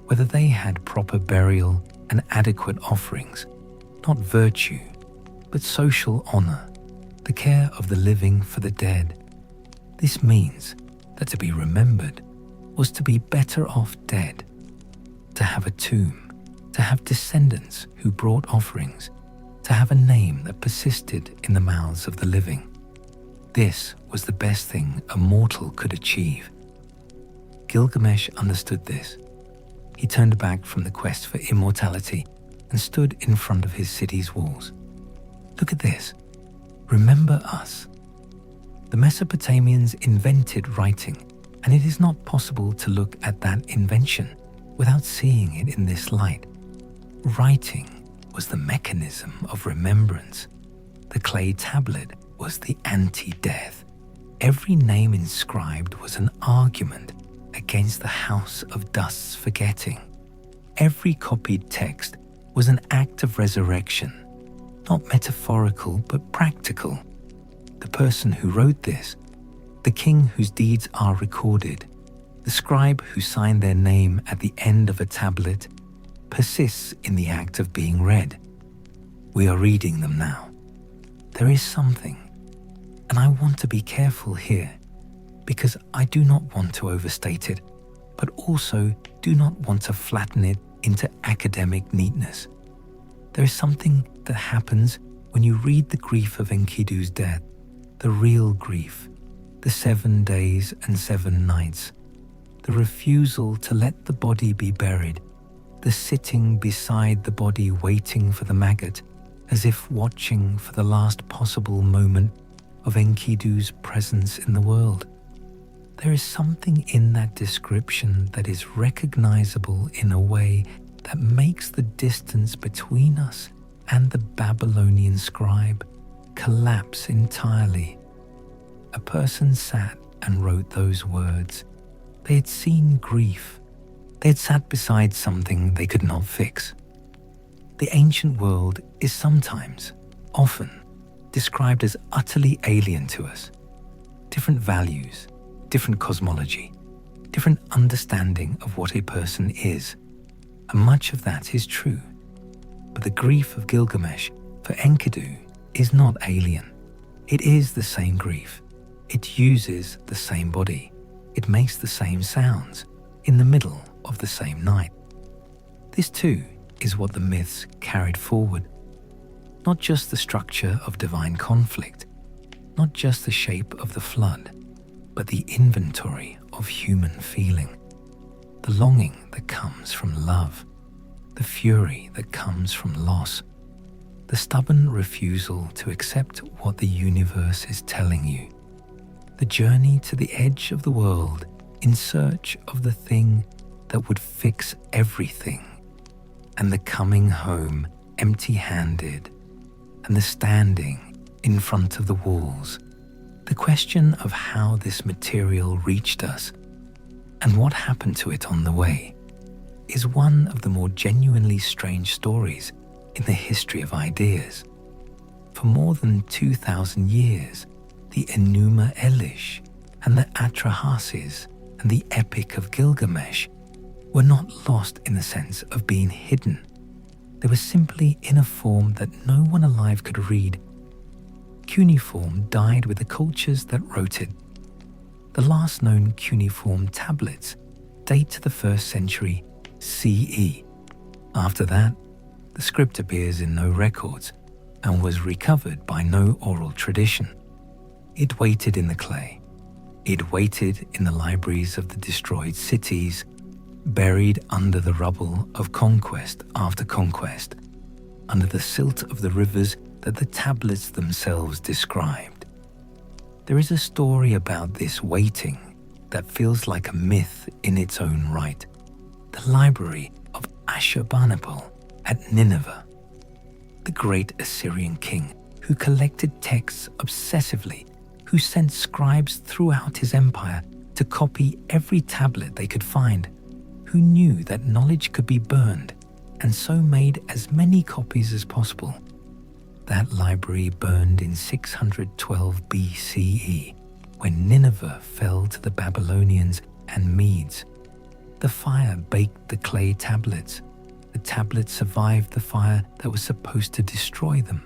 whether they had proper burial and adequate offerings, not virtue, but social honor, the the care of the living for the dead. This means that to be remembered was to be better off dead, to have a tomb, to have descendants who brought offerings, to have a name that persisted in the mouths of the living. This was the best thing a mortal could achieve. Gilgamesh understood this. He turned back from the quest for immortality and stood in front of his city's walls. Look at this. Remember us. The Mesopotamians invented writing, and it is not possible to look at that invention without seeing it in this light. Writing was the mechanism of remembrance. The clay tablet was the anti-death. Every name inscribed was an argument against the house of dust's forgetting. Every copied text was an act of resurrection, not metaphorical but practical. The person who wrote this, the king whose deeds are recorded, the scribe who signed their name at the end of a tablet, persists in the act of being read. We are reading them now. There is something, and I want to be careful here, because I do not want to overstate it, but also do not want to flatten it into academic neatness. There is something that happens when you read the grief of Enkidu's death, the real grief, the 7 days and 7 nights, the refusal to let the body be buried, the sitting beside the body waiting for the maggot, as if watching for the last possible moment of Enkidu's presence in the world. There is something in that description that is recognizable in a way that makes the distance between us and the Babylonian scribe collapse entirely. A person sat and wrote those words. They had seen grief. They had sat beside something they could not fix. The ancient world is sometimes, often, described as utterly alien to us. Different values, different cosmology, different understanding of what a person is. And much of that is true. But the grief of Gilgamesh for Enkidu is not alien. It is the same grief. It uses the same body. It makes the same sounds in the middle of the same night. This too is what the myths carried forward. Not just the structure of divine conflict, not just the shape of the flood, but the inventory of human feeling. The longing that comes from love, the fury that comes from loss, the stubborn refusal to accept what the universe is telling you, the journey to the edge of the world in search of the thing that would fix everything, and the coming home empty-handed, and the standing in front of the walls. The question of how this material reached us and what happened to it on the way is one of the more genuinely strange stories in the history of ideas. For more than 2,000 years, the Enuma Elish and the Atrahasis and the Epic of Gilgamesh were not lost in the sense of being hidden. They were simply in a form that no one alive could read. Cuneiform died with the cultures that wrote it. The last known cuneiform tablets date to the 1st century CE. After that, the script appears in no records and was recovered by no oral tradition. It waited in the clay. It waited in the libraries of the destroyed cities, buried under the rubble of conquest after conquest, under the silt of the rivers that the tablets themselves described. There is a story about this waiting that feels like a myth in its own right. The library of Ashurbanipal at Nineveh, the great Assyrian king who collected texts obsessively, who sent scribes throughout his empire to copy every tablet they could find, who knew that knowledge could be burned and so made as many copies as possible. That library burned in 612 BCE when Nineveh fell to the Babylonians and Medes. The fire baked the clay tablets. The tablets survived the fire that was supposed to destroy them.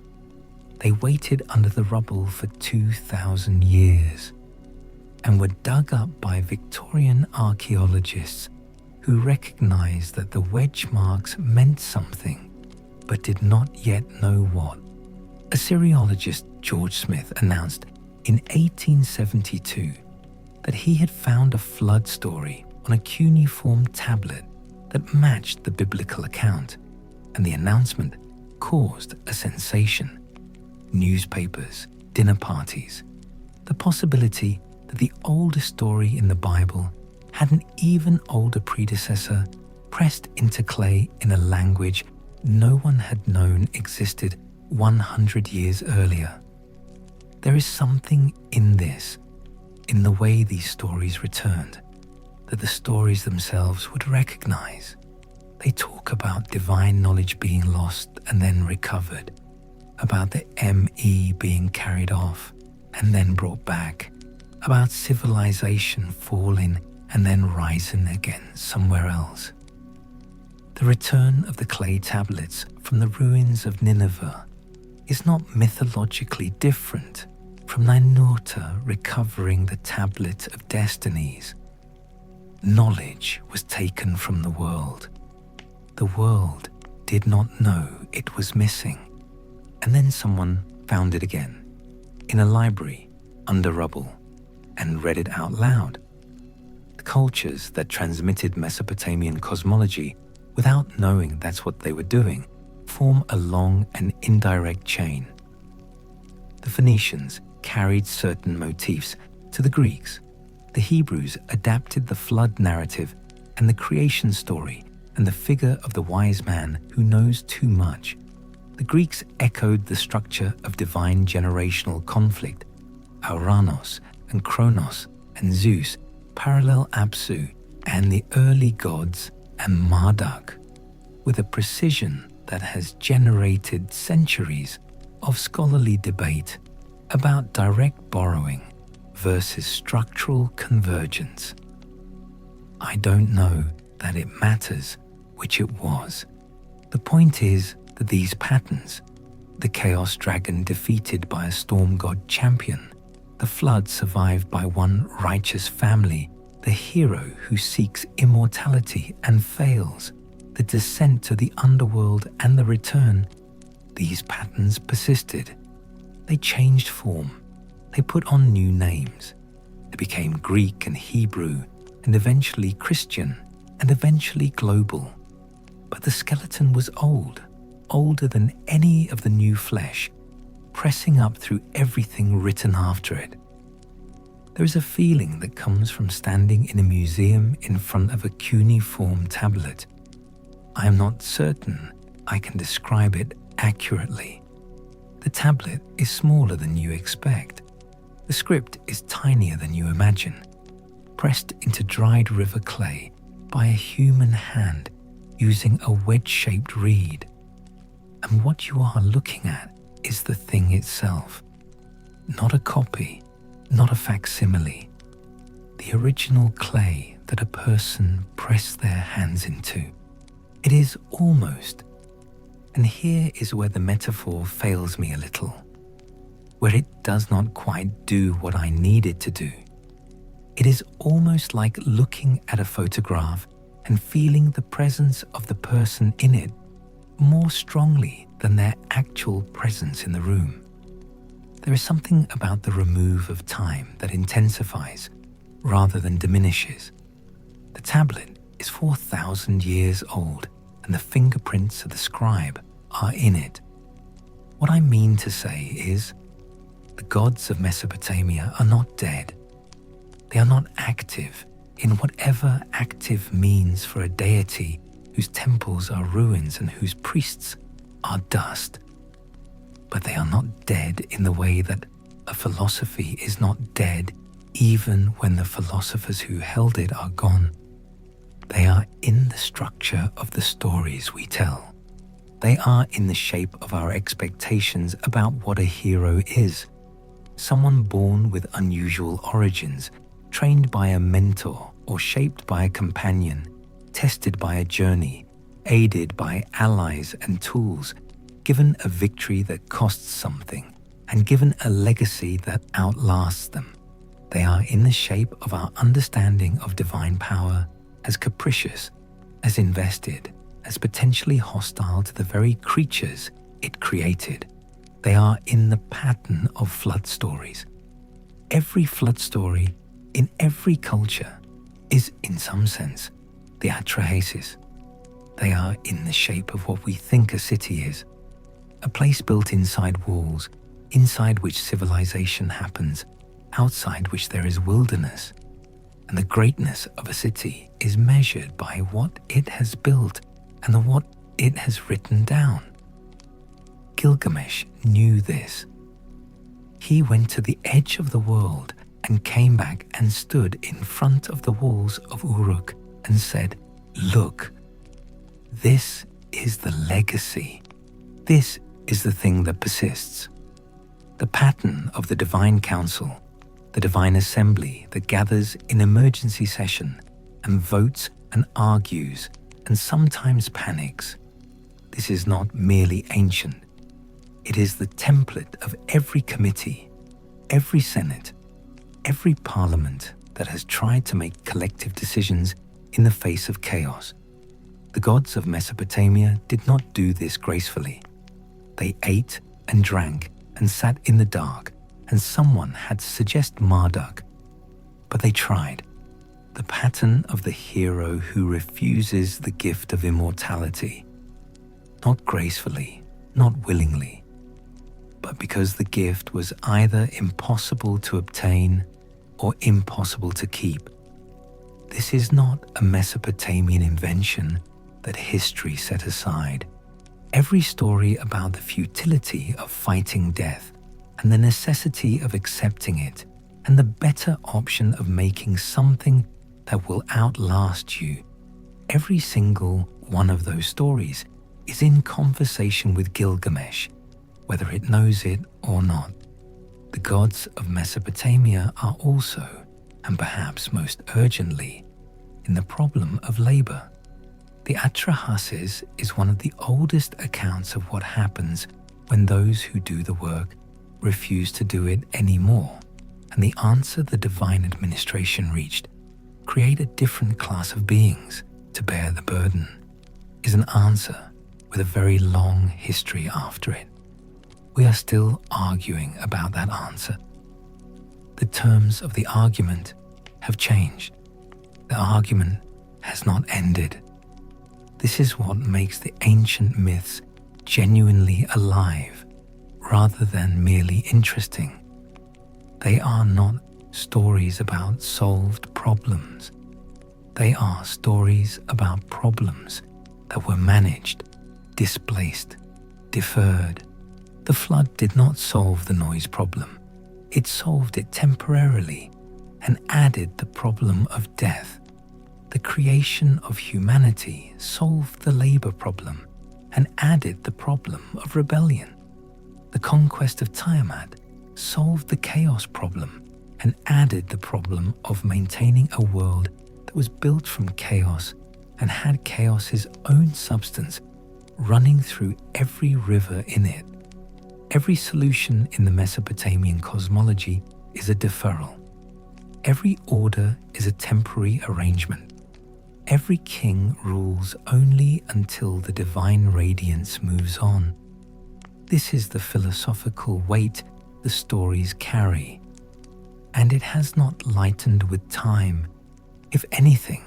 They waited under the rubble for 2,000 years and were dug up by Victorian archaeologists who recognized that the wedge marks meant something but did not yet know what. Assyriologist George Smith announced in 1872 that he had found a flood story on a cuneiform tablet that matched the biblical account, and the announcement caused a sensation. Newspapers, dinner parties, the possibility that the oldest story in the Bible had an even older predecessor pressed into clay in a language no one had known existed 100 years earlier. There is something in this, in the way these stories returned, that the stories themselves would recognize. They talk about divine knowledge being lost and then recovered, about the ME being carried off and then brought back, about civilization falling and then rising again somewhere else. The return of the clay tablets from the ruins of Nineveh is not mythologically different from Ninurta recovering the tablet of destinies. Knowledge was taken from the world. The world did not know it was missing, and then someone found it again, in a library, under rubble, and read it out loud. The cultures that transmitted Mesopotamian cosmology without knowing that's what they were doing form a long and indirect chain. The Phoenicians carried certain motifs to the Greeks. The Hebrews adapted the flood narrative and the creation story and the figure of the wise man who knows too much. The Greeks echoed the structure of divine generational conflict. Uranus and Kronos and Zeus parallel Apsu and the early gods and Marduk with a precision that has generated centuries of scholarly debate about direct borrowing versus structural convergence. I don't know that it matters which it was. The point is that these patterns, the chaos dragon defeated by a storm god champion, the flood survived by one righteous family, the hero who seeks immortality and fails, the descent to the underworld and the return, these patterns persisted. They changed form. They put on new names. They became Greek and Hebrew, and eventually Christian, and eventually global. But the skeleton was old, older than any of the new flesh, pressing up through everything written after it. There is a feeling that comes from standing in a museum in front of a cuneiform tablet. I am not certain I can describe it accurately. The tablet is smaller than you expect. The script is tinier than you imagine, pressed into dried river clay by a human hand using a wedge-shaped reed. And what you are looking at is the thing itself, not a copy, not a facsimile, the original clay that a person pressed their hands into. It is almost, and here is where the metaphor fails me a little, where it does not quite do what I need it to do. It is almost like looking at a photograph and feeling the presence of the person in it more strongly than their actual presence in the room. There is something about the remove of time that intensifies rather than diminishes. The tablet is 4,000 years old and the fingerprints of the scribe are in it. What I mean to say is, the gods of Mesopotamia are not dead. They are not active in whatever active means for a deity whose temples are ruins and whose priests are dust. But they are not dead in the way that a philosophy is not dead even when the philosophers who held it are gone. They are in the structure of the stories we tell. They are in the shape of our expectations about what a hero is. Someone born with unusual origins, trained by a mentor or shaped by a companion, tested by a journey, aided by allies and tools, given a victory that costs something, and given a legacy that outlasts them. They are in the shape of our understanding of divine power as capricious, as invested, as potentially hostile to the very creatures it created. They are in the pattern of flood stories. Every flood story in every culture is, in some sense, the atrahasis. They are in the shape of what we think a city is, a place built inside walls, inside which civilization happens, outside which there is wilderness. And the greatness of a city is measured by what it has built and what it has written down. Gilgamesh knew this. He went to the edge of the world and came back and stood in front of the walls of Uruk and said, "Look, this is the legacy. This is the thing that persists. The pattern of the divine council, the divine assembly that gathers in emergency session and votes and argues and sometimes panics. This is not merely ancient. It is the template of every committee, every senate, every parliament that has tried to make collective decisions in the face of chaos. The gods of Mesopotamia did not do this gracefully. They ate and drank and sat in the dark, and someone had to suggest Marduk. But they tried. The pattern of the hero who refuses the gift of immortality. Not gracefully, not willingly, but because the gift was either impossible to obtain or impossible to keep. This is not a Mesopotamian invention that history set aside. Every story about the futility of fighting death and the necessity of accepting it and the better option of making something that will outlast you, every single one of those stories is in conversation with Gilgamesh, whether it knows it or not. The gods of Mesopotamia are also, and perhaps most urgently, in the problem of labor. The Atrahasis is one of the oldest accounts of what happens when those who do the work refuse to do it anymore, and the answer the divine administration reached, create a different class of beings to bear the burden, is an answer with a very long history after it. We are still arguing about that answer. The terms of the argument have changed. The argument has not ended. This is what makes the ancient myths genuinely alive rather than merely interesting. They are not stories about solved problems. They are stories about problems that were managed, displaced, deferred. The flood did not solve the noise problem. It solved it temporarily and added the problem of death. The creation of humanity solved the labor problem and added the problem of rebellion. The conquest of Tiamat solved the chaos problem and added the problem of maintaining a world that was built from chaos and had chaos's own substance running through every river in it. Every solution in the Mesopotamian cosmology is a deferral. Every order is a temporary arrangement. Every king rules only until the divine radiance moves on. This is the philosophical weight the stories carry, and it has not lightened with time. If anything,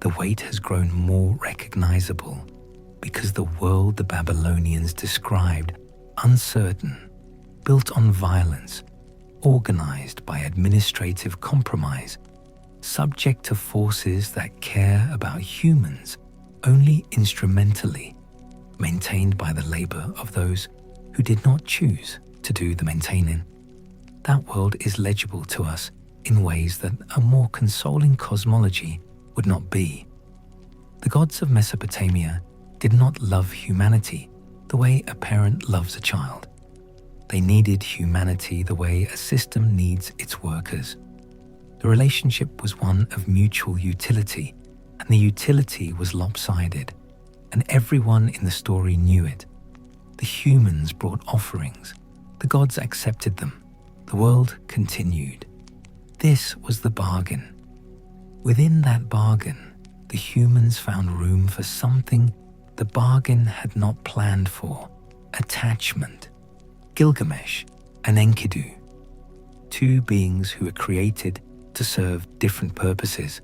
the weight has grown more recognizable because the world the Babylonians described, uncertain, built on violence, organized by administrative compromise, subject to forces that care about humans only instrumentally, maintained by the labor of those who did not choose to do the maintaining. That world is legible to us in ways that a more consoling cosmology would not be. The gods of Mesopotamia did not love humanity the way a parent loves a child. They needed humanity the way a system needs its workers. The relationship was one of mutual utility, and the utility was lopsided, and everyone in the story knew it. The humans brought offerings. The gods accepted them. The world continued. This was the bargain. Within that bargain, the humans found room for something the bargain had not planned for: attachment. Gilgamesh and Enkidu, two beings who were created to serve different purposes,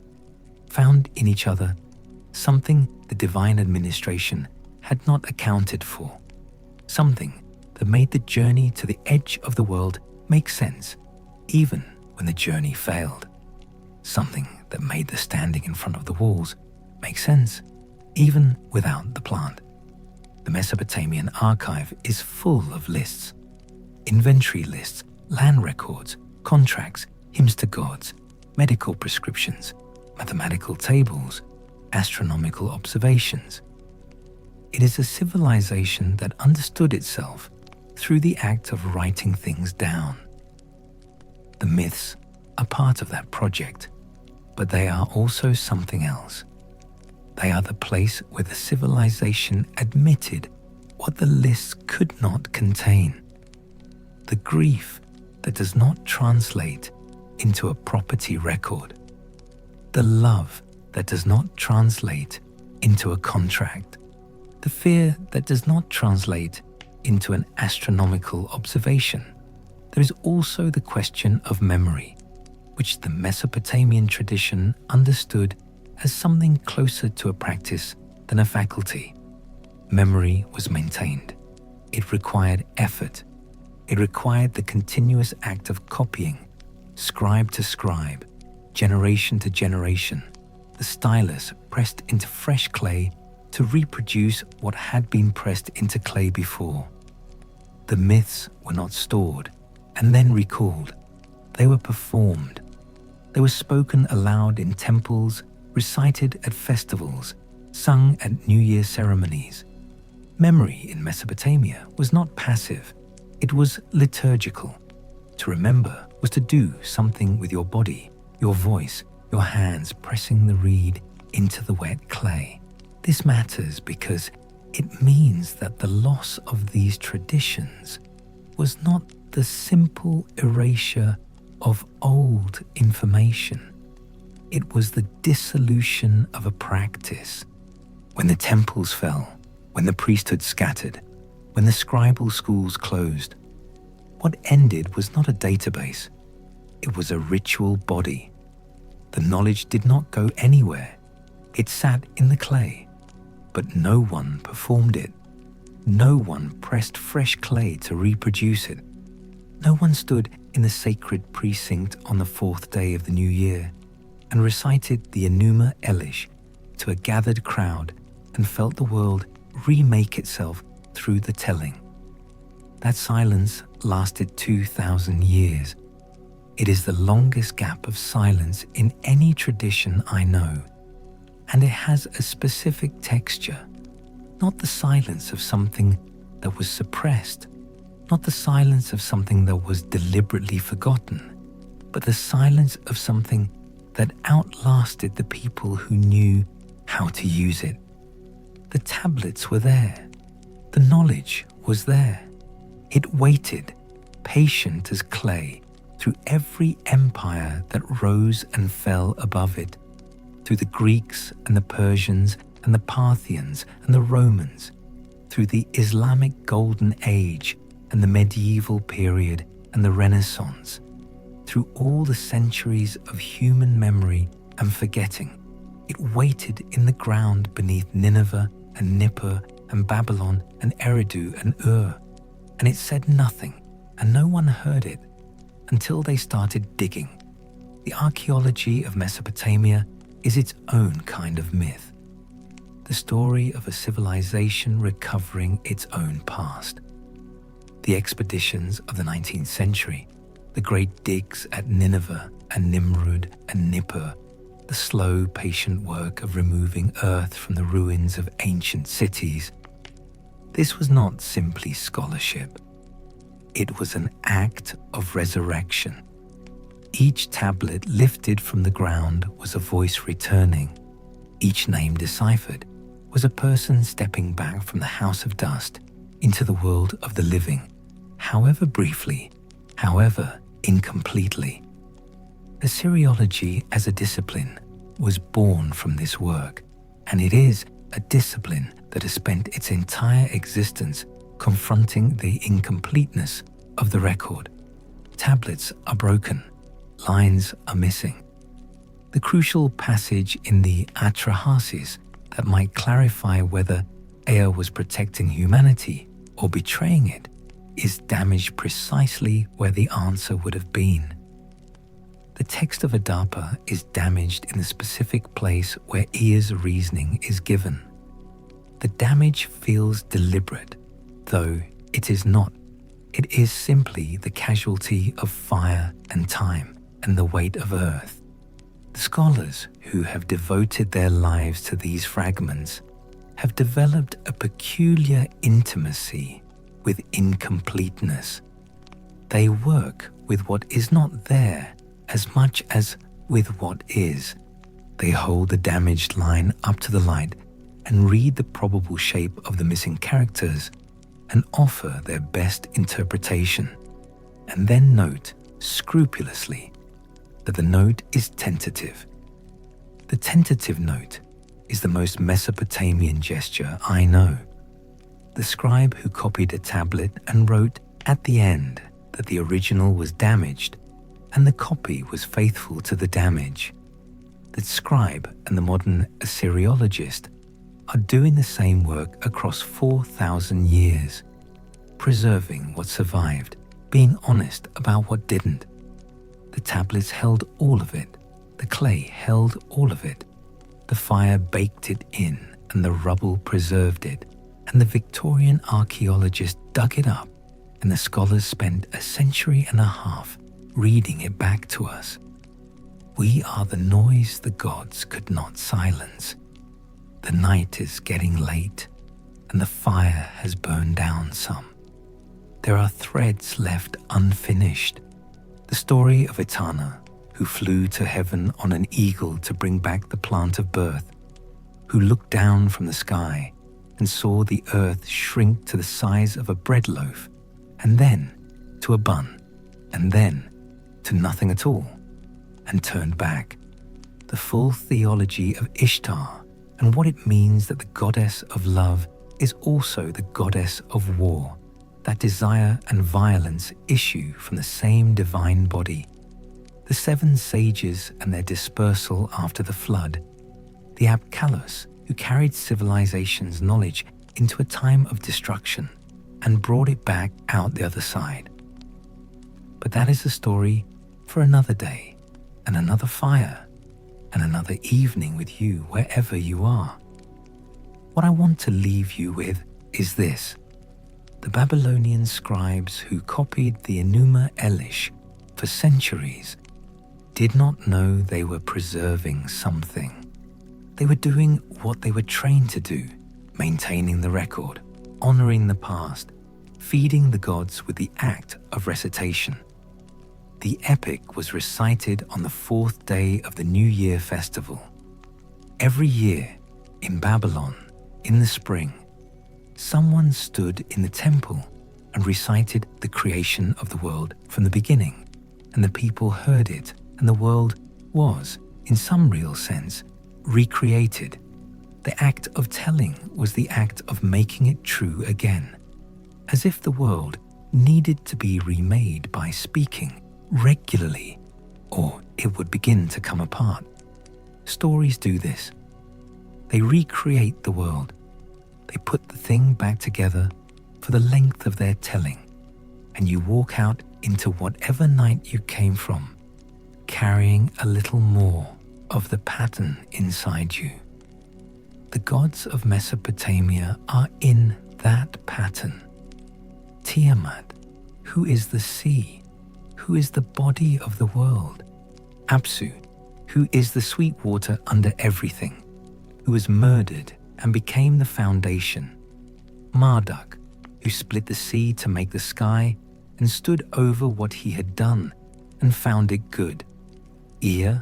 found in each other something the divine administration had not accounted for, something that made the journey to the edge of the world make sense, even when the journey failed, something that made the standing in front of the walls make sense, even without the plant. The Mesopotamian archive is full of lists: inventory lists, land records, contracts, hymns to gods, medical prescriptions, mathematical tables, astronomical observations. It is a civilization that understood itself through the act of writing things down. The myths are part of that project, but they are also something else. They are the place where the civilization admitted what the lists could not contain. The grief that does not translate into a property record. The love that does not translate into a contract. The fear that does not translate into an astronomical observation. There is also the question of memory, which the Mesopotamian tradition understood as something closer to a practice than a faculty. Memory was maintained. It required effort. It required the continuous act of copying, scribe to scribe, generation to generation, the stylus pressed into fresh clay to reproduce what had been pressed into clay before. The myths were not stored and then recalled. They were performed. They were spoken aloud in temples, recited at festivals, sung at New Year ceremonies. Memory in Mesopotamia was not passive. It was liturgical. To remember was to do something with your body, your voice, your hands pressing the reed into the wet clay. This matters because it means that the loss of these traditions was not the simple erasure of old information. It was the dissolution of a practice. When the temples fell, when the priesthood scattered, when the scribal schools closed, what ended was not a database. It was a ritual body. The knowledge did not go anywhere. It sat in the clay, but no one performed it. No one pressed fresh clay to reproduce it. No one stood in the sacred precinct on the fourth day of the new year and recited the Enuma Elish to a gathered crowd and felt the world remake itself through the telling. That silence lasted 2,000 years. It is the longest gap of silence in any tradition I know, and it has a specific texture, not the silence of something that was suppressed, not the silence of something that was deliberately forgotten, but the silence of something that outlasted the people who knew how to use it. The tablets were there. The knowledge was there. It waited, patient as clay, through every empire that rose and fell above it, through the Greeks and the Persians and the Parthians and the Romans, through the Islamic Golden Age and the medieval period and the Renaissance, through all the centuries of human memory and forgetting. It waited in the ground beneath Nineveh and Nippur and Babylon and Eridu and Ur, and it said nothing, and no one heard it until they started digging. The archaeology of Mesopotamia is its own kind of myth, the story of a civilization recovering its own past. The expeditions of the 19th century, the great digs at Nineveh and Nimrud and Nippur, the slow, patient work of removing earth from the ruins of ancient cities. This was not simply scholarship. It was an act of resurrection. Each tablet lifted from the ground was a voice returning. Each name deciphered was a person stepping back from the house of dust into the world of the living, however briefly, however incompletely. Assyriology as a discipline was born from this work, and it is a discipline that has spent its entire existence confronting the incompleteness of the record. Tablets are broken, lines are missing. The crucial passage in the Atrahasis that might clarify whether Ea was protecting humanity or betraying it is damaged precisely where the answer would have been. The text of Adapa is damaged in the specific place where Ea's reasoning is given. The damage feels deliberate, though it is not. It is simply the casualty of fire and time and the weight of earth. The scholars who have devoted their lives to these fragments have developed a peculiar intimacy with incompleteness. They work with what is not there as much as with what is. They hold the damaged line up to the light and read the probable shape of the missing characters and offer their best interpretation, and then note scrupulously that the note is tentative. The tentative note is the most Mesopotamian gesture I know. The scribe who copied a tablet and wrote at the end that the original was damaged and the copy was faithful to the damage. The scribe and the modern Assyriologist are doing the same work across 4,000 years, preserving what survived, being honest about what didn't. The tablets held all of it, the clay held all of it, the fire baked it in and the rubble preserved it, and the Victorian archaeologist dug it up, and the scholars spent a century and a half reading it back to us. We are the noise the gods could not silence. The night is getting late, and the fire has burned down some. There are threads left unfinished. The story of Etana, who flew to heaven on an eagle to bring back the plant of birth, who looked down from the sky and saw the earth shrink to the size of a bread loaf, and then to a bun, and then to nothing at all, and turned back. The full theology of Ishtar and what it means that the goddess of love is also the goddess of war, that desire and violence issue from the same divine body. The 7 sages and their dispersal after the flood, the Apkallos who carried civilization's knowledge into a time of destruction and brought it back out the other side. But that is a story for another day and another fire and another evening with you wherever you are. What I want to leave you with is this. The Babylonian scribes who copied the Enuma Elish for centuries did not know they were preserving something. They were doing what they were trained to do, maintaining the record, honoring the past, feeding the gods with the act of recitation. The epic was recited on the 4th day of the New Year festival. Every year, in Babylon, in the spring, someone stood in the temple and recited the creation of the world from the beginning, and the people heard it, and the world was, in some real sense, recreated. The act of telling was the act of making it true again, as if the world needed to be remade by speaking regularly, or it would begin to come apart. Stories do this. They recreate the world. They put the thing back together for the length of their telling, and you walk out into whatever night you came from, carrying a little more of the pattern inside you. The gods of Mesopotamia are in that pattern. Tiamat, who is the sea, who is the body of the world. Apsu, who is the sweet water under everything, who was murdered and became the foundation. Marduk, who split the sea to make the sky and stood over what he had done and found it good. Ea,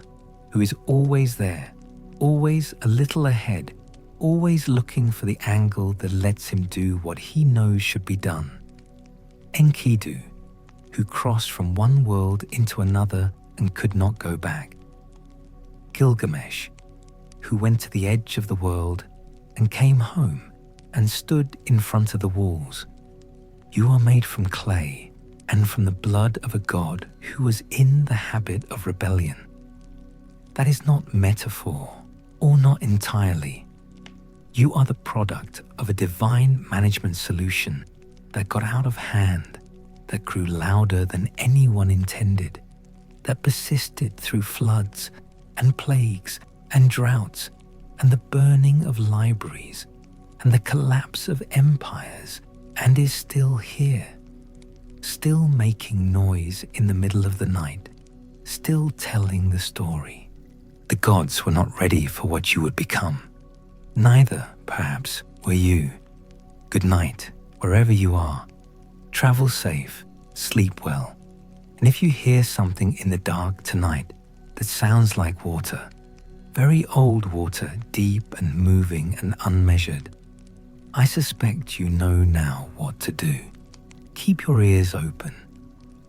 who is always there, always a little ahead, always looking for the angle that lets him do what he knows should be done. Enkidu, who crossed from one world into another and could not go back. Gilgamesh, who went to the edge of the world and came home and stood in front of the walls. You are made from clay and from the blood of a god who was in the habit of rebellion. That is not metaphor, or not entirely. You are the product of a divine management solution that got out of hand, that grew louder than anyone intended, that persisted through floods and plagues and droughts and the burning of libraries and the collapse of empires, and is still here, still making noise in the middle of the night, still telling the story. The gods were not ready for what you would become. Neither, perhaps, were you. Good night, wherever you are. Travel safe, sleep well. And if you hear something in the dark tonight that sounds like water, very old water, deep and moving and unmeasured, I suspect you know now what to do. Keep your ears open.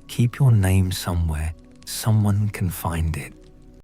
Keep your name somewhere someone can find it.